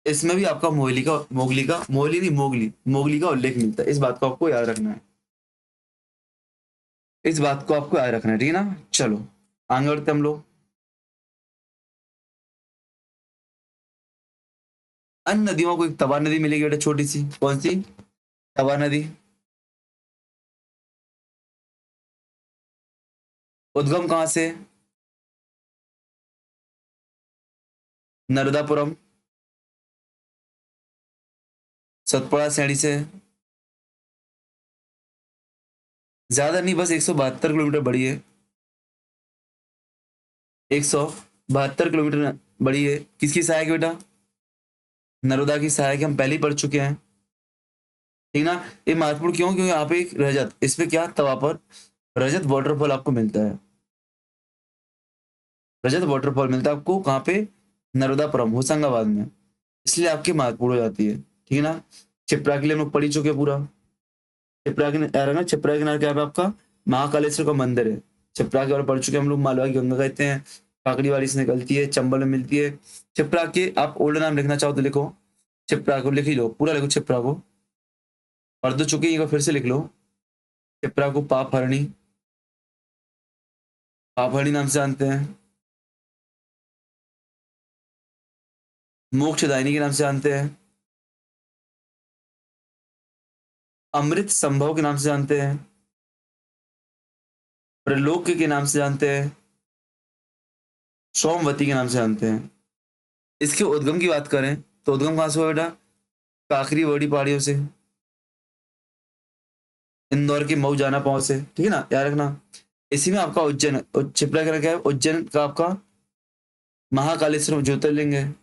S1: इसमें भी आपका मोगली नहीं, मोगली का उल्लेख मिलता है, इस बात को आपको याद रखना है, इस बात को आपको याद रखना है, ठीक है ना। चलो आगे बढ़ते हम लोग। अन्य नदियों को एक तवा नदी मिलेगी बेटा, छोटी सी, कौन सी? तवा नदी। उद्गम कहां से? नर्मदापुरम, सतपुड़ा सैनी से। ज्यादा नहीं, बस 172 किलोमीटर बड़ी है, 172 किलोमीटर बड़ी है। किसकी सहायक बेटा? नर्मदा की सहायक, हम पहले ही पढ़ चुके हैं, ठीक ना। ये महत्वपूर्ण क्यों? क्योंकि यहाँ पे एक रजत, इस पे क्या, तवा पर रजत वाटरफॉल आपको मिलता है, रजत वाटरफॉल मिलता है आपको कहाँ पे? नर्मदापुरम, होशंगाबाद में, इसलिए आपकी महत्वपूर्ण हो जाती है, ठीक है ना। क्षिप्रा के लिए हम लोग पढ़ ही चुके हैं पूरा। क्षिप्रा के क्षिप्रा के किनारे क्या है आपका? महाकालेश्वर का मंदिर है। क्षिप्रा के बारे में पढ़ चुके हैं हम लोग, मालवा की गंगा कहते हैं, काकड़ीवाड़ी से निकलती है, चंबल में मिलती है। क्षिप्रा के आप ओल्ड नाम लिखना चाहो तो लिखो, क्षिप्रा को लिख ही लो, पूरा लिखो क्षिप्रा को, पढ़ तो चुके हैं, एक बार फिर से लिख लो। क्षिप्रा को पापहरणी, पापहरणी नाम से जानते हैं। मोक्षदायिनी के नाम से जानते हैं। अमृत संभव के नाम से जानते हैं। प्रलोक के नाम से जानते हैं। सोमवती के नाम से जानते हैं। इसके उद्गम की बात करें तो उद्गम कहां से हुआ बेटा? काकरी बड़ी पहाड़ियों से, इंदौर के मऊ जाना पाव से, ठीक है ना, याद रखना। इसी में आपका उज्जैन, छिपरा का क्या है? उज्जैन का आपका महाकालेश्वर ज्योतिर्लिंग है,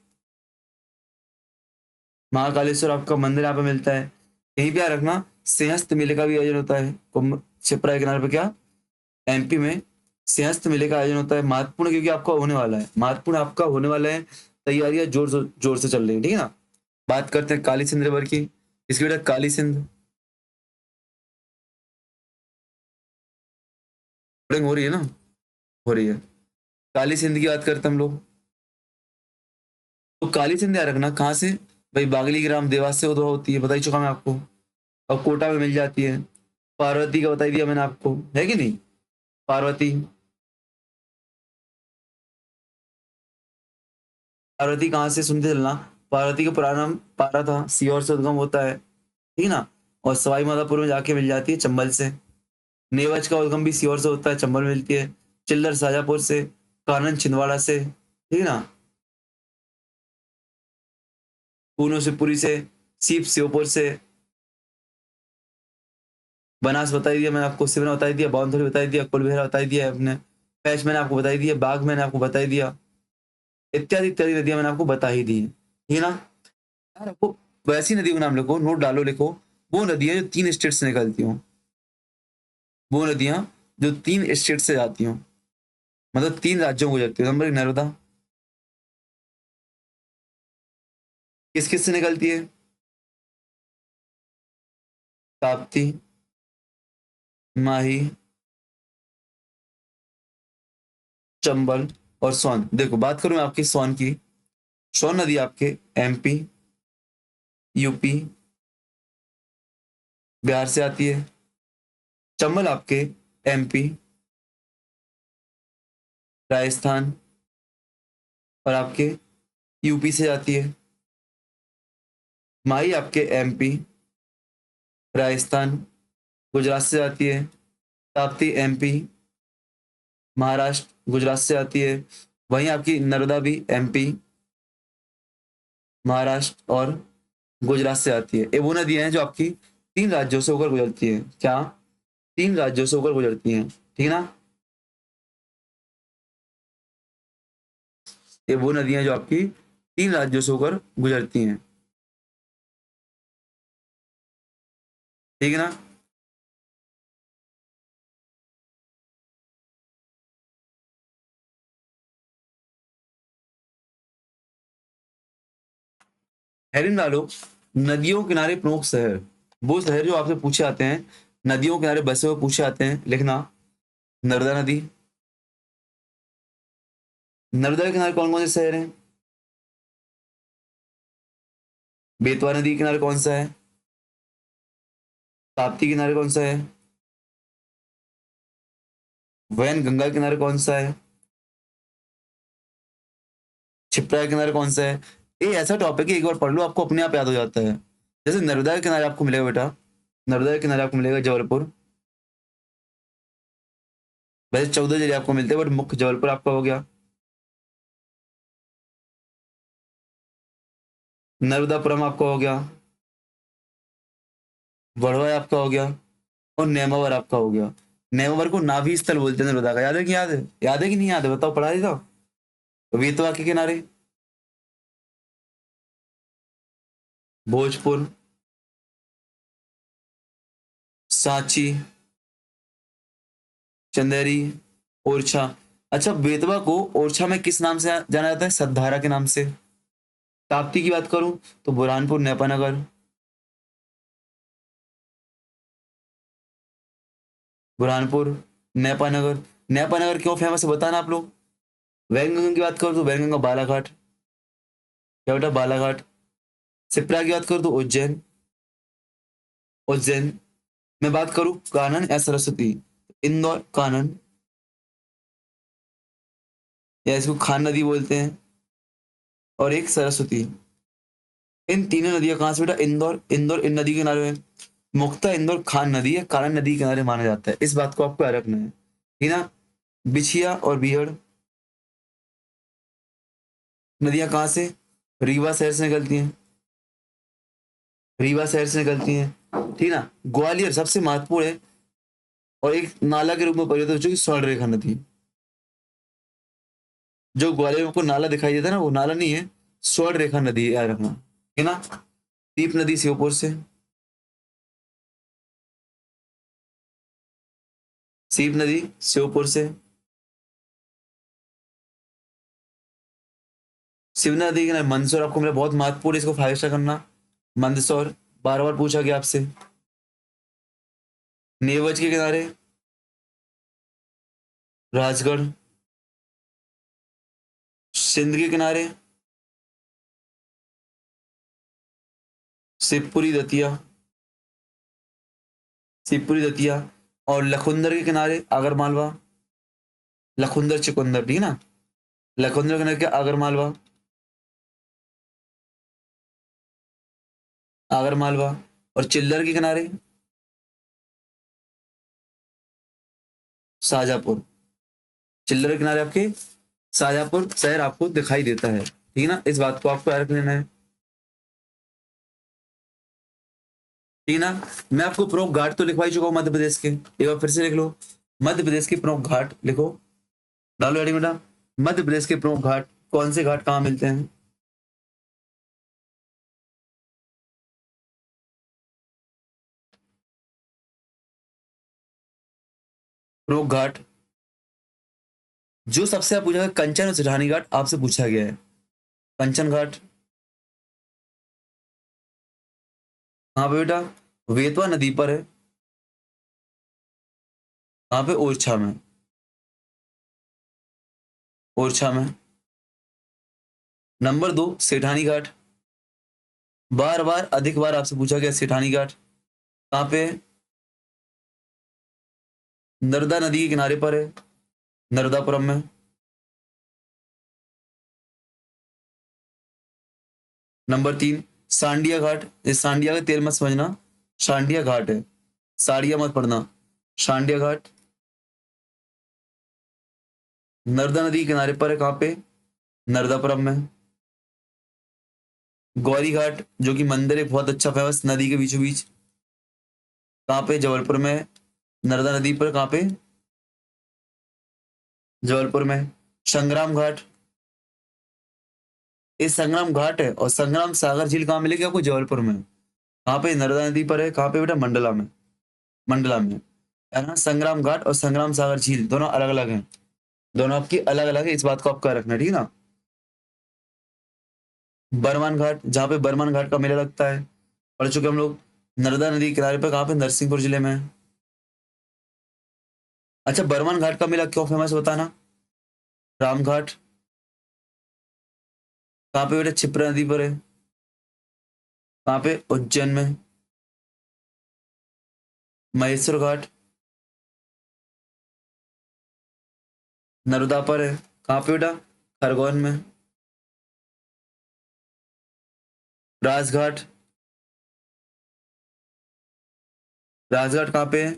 S1: महाकालेश्वर आपका मंदिर यहाँ पे मिलता है। यहीं पे याद रखना, सिंहस्थ मेले का भी आयोजन होता है कुंभ, छिपरा के किनारे पे, क्या, एमपी में सिंहस्थ मेले का आयोजन होता है। महत्वपूर्ण क्योंकि आपका होने वाला है, महत्वपूर्ण आपका होने वाला है, तैयारियां जोर से चल रही है, ठीक है ना। बात करते हैं काली सिंध रिवर की, इसकी बेटा काली सिंध हो रही है ना, हो रही है। काली सिंध की बात करते हैं हम लोग, तो काली सिंध याद रखना कहाँ से? भाई बागली ग्राम देवास से उद्भव होती है, बता ही चुका मैं आपको, और कोटा में मिल जाती है। पार्वती का बता ही दिया मैंने आपको, है कि नहीं? पार्वती, पार्वती कहाँ से, सुनते चलना। पार्वती का पुरा नाम पारा था, सीहोर से उद्गम होता है, ठीक है ना। और सवाई माधोपुर में जाके मिल जाती है चंबल से। नेवज का उद्गम भी सीहोर से होता है, चंबल में मिलती है। चिल्लर शाजापुर से, कानन छिंदवाड़ा से, ठीक है ना। पूनो से, पुरी से, सीप श्योपुर से, बनास बता ही दिया मैंने आपको, सिवना बता ही दिया, बावनथड़ी बता ही दिया, कुलबेहरा बता ही दिया है आपने। पैच मैंने आपको बता ही दिया, बाघ मैंने आपको बता ही दिया, इत्यादि इत्यादि नदियां मैंने आपको बता ही दी है, ठीक है ना। यार आपको वैसी नदियों का नाम लिखो, नोट डालो, लिखो वो नदियां जो 3 स्टेट से निकलती हों, वो नदियां जो 3 स्टेट से जाती हों, मतलब 3 राज्यों को गुजरती हो। नंबर 1 नर्मदा, किस किस से निकलती है? ताप्ती, माही, चंबल और सोन। देखो बात करूं मैं आपकी सोन की, सोन नदी आपके एमपी, यूपी, बिहार से आती है। चंबल आपके एमपी, राजस्थान और आपके यूपी से आती है। माही आपके एमपी, राजस्थान, गुजरात से आती है। ताप्ती एमपी, महाराष्ट्र, गुजरात से आती है। वहीं आपकी नर्मदा भी एमपी, महाराष्ट्र और गुजरात से आती है। ये वो नदियां हैं जो आपकी 3 राज्यों से होकर गुजरती हैं। क्या? 3 राज्यों से होकर गुजरती हैं, ठीक है ना। ये वो नदियां जो आपकी 3 राज्यों से होकर गुजरती हैं, ठीक है ना। हेरिन डालो, नदियों के किनारे प्रमुख शहर, वो शहर जो आपसे पूछे आते हैं, नदियों के किनारे बसे हुए पूछे आते हैं, लिखना। नर्मदा नदी, नर्मदा के किनारे कौन कौन से शहर हैं? बेतवा नदी के किनारे कौन सा है? ताप्ती के किनारे कौन सा है? वैन गंगा के किनारे कौन सा है? क्षिप्रा के किनारे कौन सा है? ये ऐसा टॉपिक है, एक बार पढ़ लो आपको अपने आप याद हो जाता है। जैसे नर्मदा के किनारे आपको मिलेगा बेटा, नर्मदा के किनारे आपको मिलेगा जबलपुर। वैसे 14 जिले आपको मिलते हैं, बट मुख्य जबलपुर आपका हो गया। नर्मदापुरम आपका हो गया। वड़वा आपका हो गया। और नेमावर आपका हो गया। नेमावर को नाभि स्थल बोलते हैं नर्मदा का, याद है कि याद है? याद है कि नहीं याद है, बताओ, पढ़ा देता। वेतवा के किनारे भोजपुर, सांची, चंदेरी, ओरछा। अच्छा, बेतवा को ओरछा में किस नाम से जाना जाता है? सतधारा के नाम से। ताप्ती की बात करूं तो बुरहानपुर, नेपानगर, बुरहानपुर, नेपानगर। नेपानगर क्यों फेमस है बताना आप लोग। वैनगंगा की बात करूं तो वैनगंगा बालाघाट, क्या बेटा? बालाघाट। सिप्रा की बात करूं तो उज्जैन, उज्जैन। मैं बात करूं कानन या सरस्वती, इंदौर, कानन, या इसको खान नदी बोलते हैं, और एक सरस्वती। इन तीनों नदियां कहां से बेटा? इंदौर, इंदौर इन नदी के किनारे है। मुख्यतः इंदौर खान नदी है, कानन नदी के किनारे माना जाता है, इस बात को आपको याद रखना है, ठीक है ना। बिछिया और बीहड़ नदियां कहां से? रीवा शहर से निकलती हैं, रीवा शहर से निकलती हैं, ठीक है ना। ग्वालियर सबसे महत्वपूर्ण है और एक नाला के रूप में परिवर्तित हो चुकी स्वर्ण रेखा नदी। जो ग्वालियर में आपको नाला दिखाई देता है ना, वो नाला नहीं है, स्वर्ण रेखा नदी है, याद रखना, ठीक है ना। दीप नदी श्योपुर से, सीप नदी श्योपुर से, शिव नदी के ना मंदसौर आपको मिला, बहुत महत्वपूर्ण, इसको 5 स्टार करना। मंदसौर बार बार पूछा गया आपसे। नीवज के किनारे राजगढ़, सिंध के किनारे शिवपुरी दतिया, शिवपुरी दतिया, और लखुंदर के किनारे आगर मालवा, लखुंदर चुकंदर, ठीक है ना। लखुंदर के किनारे क्या? आगर मालवा, आगर मालवा। और चिल्लर के किनारे शाहजहाँपुर, चिल्लर के किनारे आपके शाहजहाँपुर शहर आपको दिखाई देता है, ठीक है ना। इस बात को आपको याद रख लेना है, ठीक है ना। मैं आपको प्रमुख घाट तो लिखवा ही चुका हूँ मध्य प्रदेश के, एक बार फिर से लिख लो। मध्य प्रदेश के प्रमुख घाट लिखो। डालो हेडिंग बेटा। मध्य प्रदेश के प्रमुख घाट, कौन से घाट कहाँ मिलते हैं? प्रमुख घाट जो सबसे पूछा गया, कंचन और सिरहानी घाट आपसे पूछा गया है। कंचन घाट कहाँ पे बेटा? वेतवा नदी पर है। कहाँ पे? ओरछा में। ओरछा में। नंबर 2 सेठानी घाट, बार बार अधिक बार आपसे पूछा गया सेठानी घाट कहाँ पे है? नर्मदा नदी के किनारे पर है, नर्मदापुरम में। नंबर 3 सांडिया घाट, इस सांडिया का तेल मत समझना, सांडिया घाट है, साड़िया मत पढ़ना। सांडिया घाट नर्मदा नदी के किनारे पर है, कहाँ पे? नर्मदापुरम में। गौरी घाट जो कि मंदिर है बहुत अच्छा फेमस नदी के बीचों बीच, कहाँ पे? जबलपुर में। नर्मदा नदी पर कहाँ पे? जबलपुर में। संग्राम घाट, ये संग्राम घाट है, और संग्राम सागर झील कहाँ मिलेगी आपको? जबलपुर में। कहाँ पे? नर्मदा नदी पर है, कहाँ पे बेटा? मंडला में। मंडला में है ना। संग्राम घाट और संग्राम सागर झील दोनों अलग अलग हैं, दोनों आपकी अलग अलग है, इस बात को आपका रखना है, ठीक है ना। बरमान घाट, जहाँ पे बरमान घाट का मेला लगता है, पढ़ चुके हम लोग। नर्मदा नदी के किनारे पर, कहाँ पे? नरसिंहपुर जिले में है। अच्छा, बरमान घाट का मेला क्यों फेमस होता है ना? रामघाट कहाँ पे बेटा? क्षिप्रा नदी पर है। कहाँ पे? उज्जैन में। महेश्वर घाट नर्मदा पर है, कहाँ पे बेटा? खरगोन में। राजघाट, राजघाट कहाँ पे है?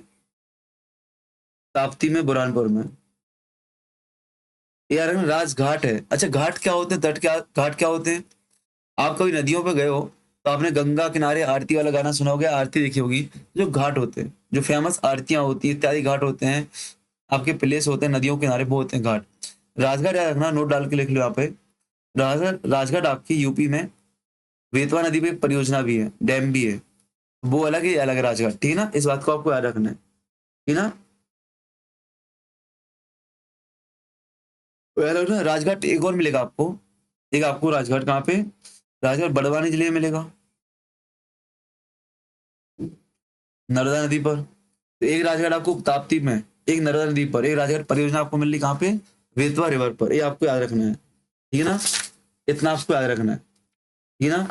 S1: ताप्ती में, बुरहानपुर में। यार राजघाट है। अच्छा, घाट क्या होते हैं, तट क्या, घाट क्या होते हैं? आप कभी नदियों पे गए हो तो आपने गंगा किनारे आरती वाला गाना सुना होगा, आरती देखी होगी। जो घाट होते हैं, जो फेमस आरतियां होती है, इत्यादि घाट होते हैं, आपके प्लेस होते हैं नदियों के किनारे, वो होते हैं घाट। राजघाट याद रखना, नोट डाल के लिख लो यहाँ पे। राजघाट, राजघाट आपकी यूपी में बेतवा नदी पे परियोजना भी है, डैम भी है, वो अलग है, ये अलग है राजघाट, ठीक है ना, इस बात को आपको याद रखना है, ठीक है ना। तो याद रखना, राजघाट एक और मिलेगा आपको, एक आपको राजघाट कहाँ पे? राजघाट बड़वानी जिले में मिलेगा, नर्मदा नदी पर। तो एक राजघाट आपको ताप्ती में, एक नर्मदा नदी पर, एक राजघाट परियोजना आपको मिल रही कहाँ पे? बेतवा रिवर पर, ये आपको याद रखना है, ठीक है ना। इतना आपको याद रखना है, ठीक है ना।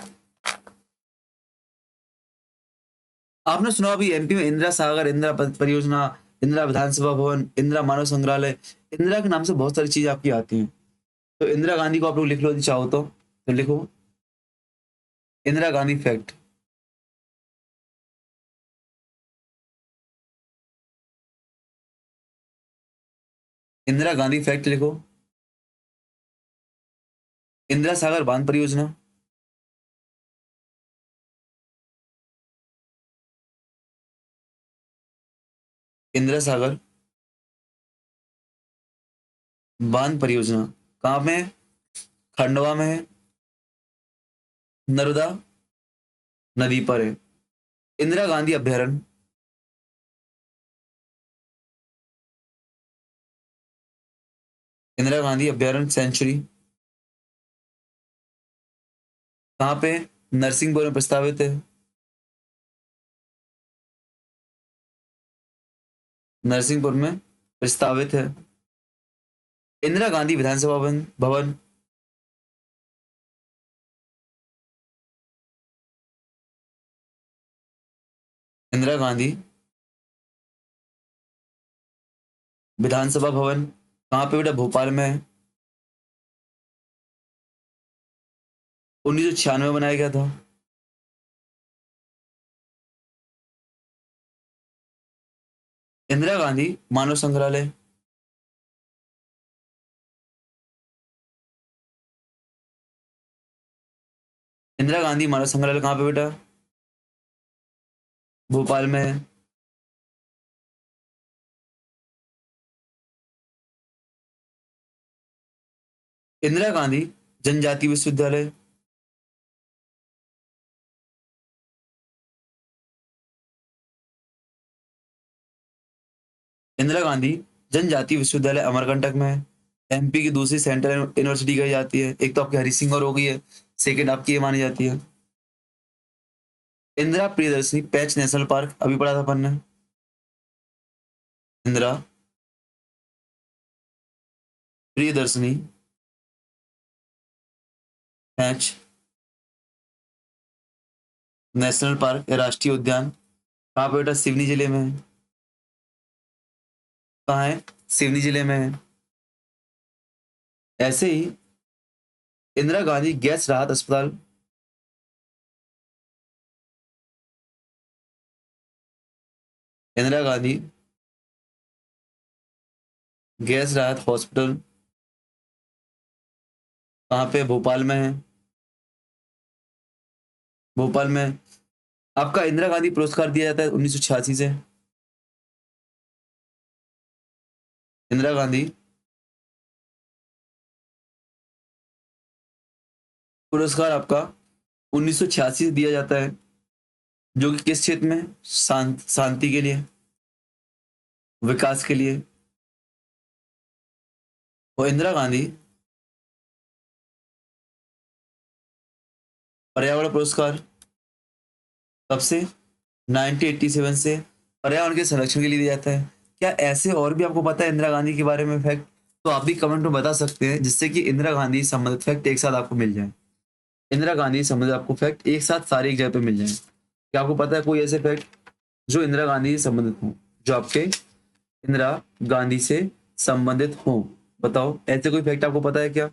S1: आपने सुना अभी एमपी में इंदिरा सागर, इंदिरा परियोजना, इंदिरा विधानसभा भवन, इंदिरा मानव संग्रहालय, इंदिरा के नाम से बहुत सारी चीजें आपकी आती हैं। तो इंदिरा गांधी को आप लोग लिख लो यदि चाहो तो लिखो इंदिरा गांधी फैक्ट। इंदिरा गांधी फैक्ट लिखो। इंदिरा सागर बांध परियोजना, इंदिरा सागर बांध परियोजना कहाँ में है? खंडवा में है, नर्मदा नदी पर है। इंदिरा गांधी अभ्यारण्य, इंदिरा गांधी अभ्यारण्य सेंचुरी कहाँ पे? नरसिंहपुर में प्रस्तावित है, नरसिंहपुर में प्रस्तावित है। इंदिरा गांधी विधानसभा भवन भवन, इंदिरा गांधी विधानसभा भवन कहाँ पे बेटा? भोपाल में है, 1996 में बनाया गया था। इंदिरा गांधी मानव संग्रहालय, इंदिरा गांधी मानव संग्रहालय कहाँ पे बेटा? भोपाल में है। इंदिरा गांधी जनजातीय विश्वविद्यालय, इंदिरा गांधी जनजातीय विश्वविद्यालय अमरकंटक में है। एमपी की दूसरी सेंट्रल यूनिवर्सिटी कही जाती है, एक तो आपकी हरी सिंह और हो गई है, सेकंड आपकी ये मानी जाती है। Indira Priyadarshini patch national park अभी पढ़ा था अपन ने। Indira Priyadarshini patch national park या राष्ट्रीय उद्यान कहाँ पे बेटा? सिवनी जिले में है। कहाँ है? सिवनी जिले में है। ऐसे ही इंदिरा गांधी गैस राहत अस्पताल, इंदिरा गांधी गैस राहत हॉस्पिटल कहाँ पे? भोपाल में है। भोपाल में आपका इंदिरा गांधी पुरस्कार दिया जाता है 1986 से। इंदिरा गांधी पुरस्कार आपका 1986 से दिया जाता है, जो कि किस क्षेत्र में? शांति के लिए, विकास के लिए। और इंदिरा गांधी पर्यावरण पुरस्कार कब से? 1987 से पर्यावरण के संरक्षण के लिए दिया जाता है। क्या ऐसे और भी आपको पता है इंदिरा गांधी के बारे में फैक्ट? तो आप भी कमेंट में बता सकते हैं, जिससे कि इंदिरा गांधी से संबंधित फैक्ट एक साथ आपको मिल जाए। इंदिरा गांधी से संबंधित आपको फैक्ट एक साथ सारे एक जगह पे मिल जाए। क्या आपको पता है कोई ऐसे फैक्ट जो इंदिरा गांधी से संबंधित हो, जो आपके इंदिरा गांधी से संबंधित हो? बताओ, ऐसे कोई फैक्ट आपको पता है क्या?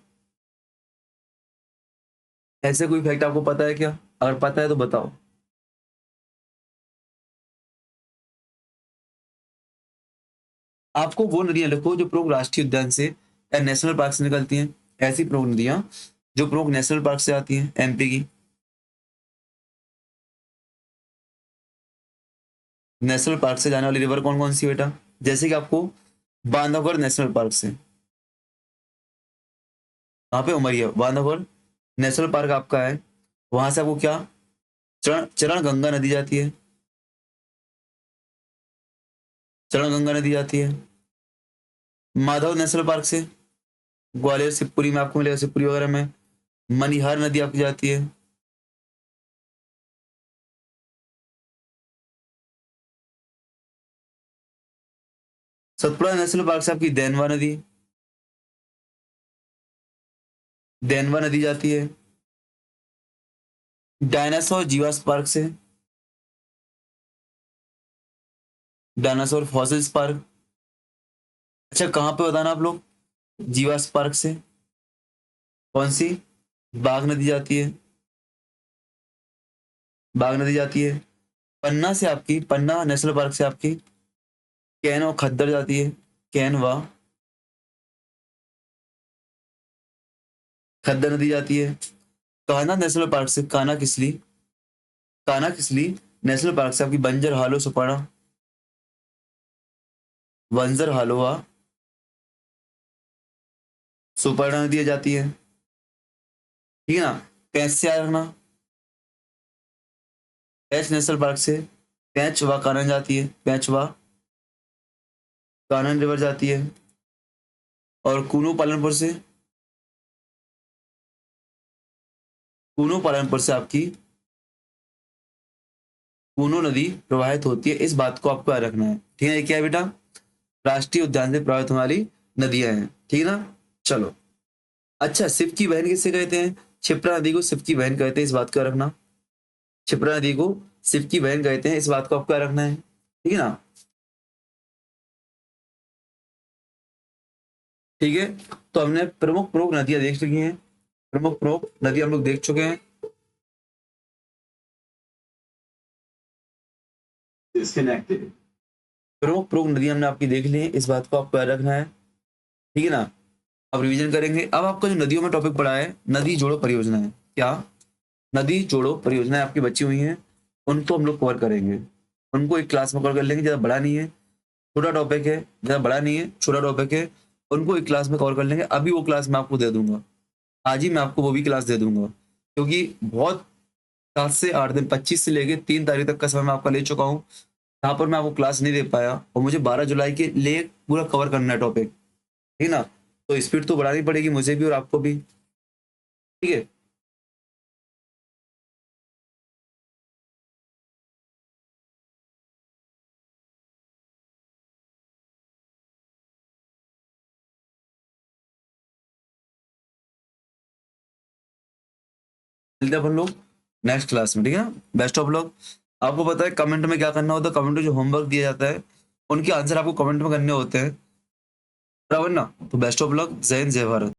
S1: ऐसे कोई फैक्ट आपको पता है क्या? अगर पता है तो बताओ। आपको वो नदियां लिखो जो प्रमुख राष्ट्रीय उद्यान से या नेशनल पार्क से निकलती हैं। ऐसी प्रमुख नदियां जो प्रमुख नेशनल पार्क से आती हैं एमपी की। नेशनल पार्क से जाने वाली रिवर कौन कौन सी बेटा? जैसे कि आपको बांधवगढ़ नेशनल पार्क से, वहां पे उमरिया बांधवगढ़ नेशनल पार्क आपका है, वहां से आपको क्या? चरण चरण गंगा नदी जाती है। चरण गंगा नदी जाती है। माधव नेशनल पार्क से ग्वालियर शिवपुरी में आपको मिलेगा, शिवपुरी वगैरह में। मनिहार नदी आपकी जाती है। सतपुड़ा नेशनल पार्क से आपकी देनवा नदी, देनवा नदी जाती है। डायनासोर जीवाश्म पार्क से, डायनासोर फॉसिल्स पार्क। अच्छा, कहाँ पे बताना आप लोग? जीवाश्म पार्क से कौन सी? बाघ नदी जाती है। बाघ नदी जाती है। पन्ना से आपकी, पन्ना नेशनल पार्क से आपकी कैन और खद्दर जाती है। कैन व खद्दर नदी जाती है। कान्हा नेशनल पार्क से कान्हा किसली, कान्हा किसली नेशनल पार्क से आपकी बंजर हालो सुपर्णा, बंजर हालो व सुपर्णा नदी जाती है। ठीक है ना? पैंच से याद रखना, पैंच नेशनल पार्क से पैंच व कानन जाती है, पैंच व कानन रिवर जाती है। और कूनो पालनपुर से, कूनो पालनपुर से आपकी कूनो नदी प्रवाहित होती है। इस बात को आपको याद रखना है। ठीक है? ये क्या है बेटा? राष्ट्रीय उद्यान से प्रभावित होने वाली नदियां हैं। ठीक है ना? चलो, अच्छा, शिव की बहन किससे कहते हैं? क्षिप्रा नदी को शिव की बहन कहते हैं, इस बात का रखना। क्षिप्रा नदी को शिव की बहन कहते हैं, इस बात को आपको याद रखना है। ठीक है ना? ठीक है, तो हमने प्रमुख प्रमुख नदियां देख ली हैं। प्रमुख प्रमुख नदी हम लोग देख चुके हैं। डिस्कनेक्टेड। प्रमुख प्रमुख नदी हमने आपकी देख ली है, इस बात को आपको याद रखना है। ठीक है ना? अब रिवीजन करेंगे। अब आपका जो नदियों में टॉपिक पढ़ा है, नदी जोड़ो परियोजना है। क्या? नदी जोड़ो परियोजनाएं आपकी बची हुई हैं, उनको हम लोग कवर करेंगे। उनको एक क्लास में कवर कर लेंगे, ज्यादा बड़ा नहीं है, छोटा टॉपिक है, ज्यादा बड़ा नहीं है, छोटा टॉपिक है। उनको एक क्लास में कवर कर लेंगे। अभी वो क्लास मैं आपको दे दूंगा। आज ही मैं आपको वो भी क्लास दे दूंगा, क्योंकि बहुत 7 से 8 दिन, 25 से लेके 3 तारीख तक का समय मैं आपका ले चुका हूँ, जहाँ पर मैं आपको क्लास नहीं दे पाया, और मुझे 12 जुलाई के लिए पूरा कवर करना है टॉपिक, ठीक ना। तो स्पीड तो बढ़ानी पड़ेगी मुझे भी और आपको भी, ठीक है। मिलते हैं अपन लोग नेक्स्ट क्लास में, ठीक है ना। Best of luck. आपको पता है कमेंट में क्या करना होता है, कमेंट में जो होमवर्क दिया जाता है उनके आंसर आपको कमेंट में करने होते हैं, बराबर ना। तो बेस्ट ऑफ लक, जय हिंद, जय भारत।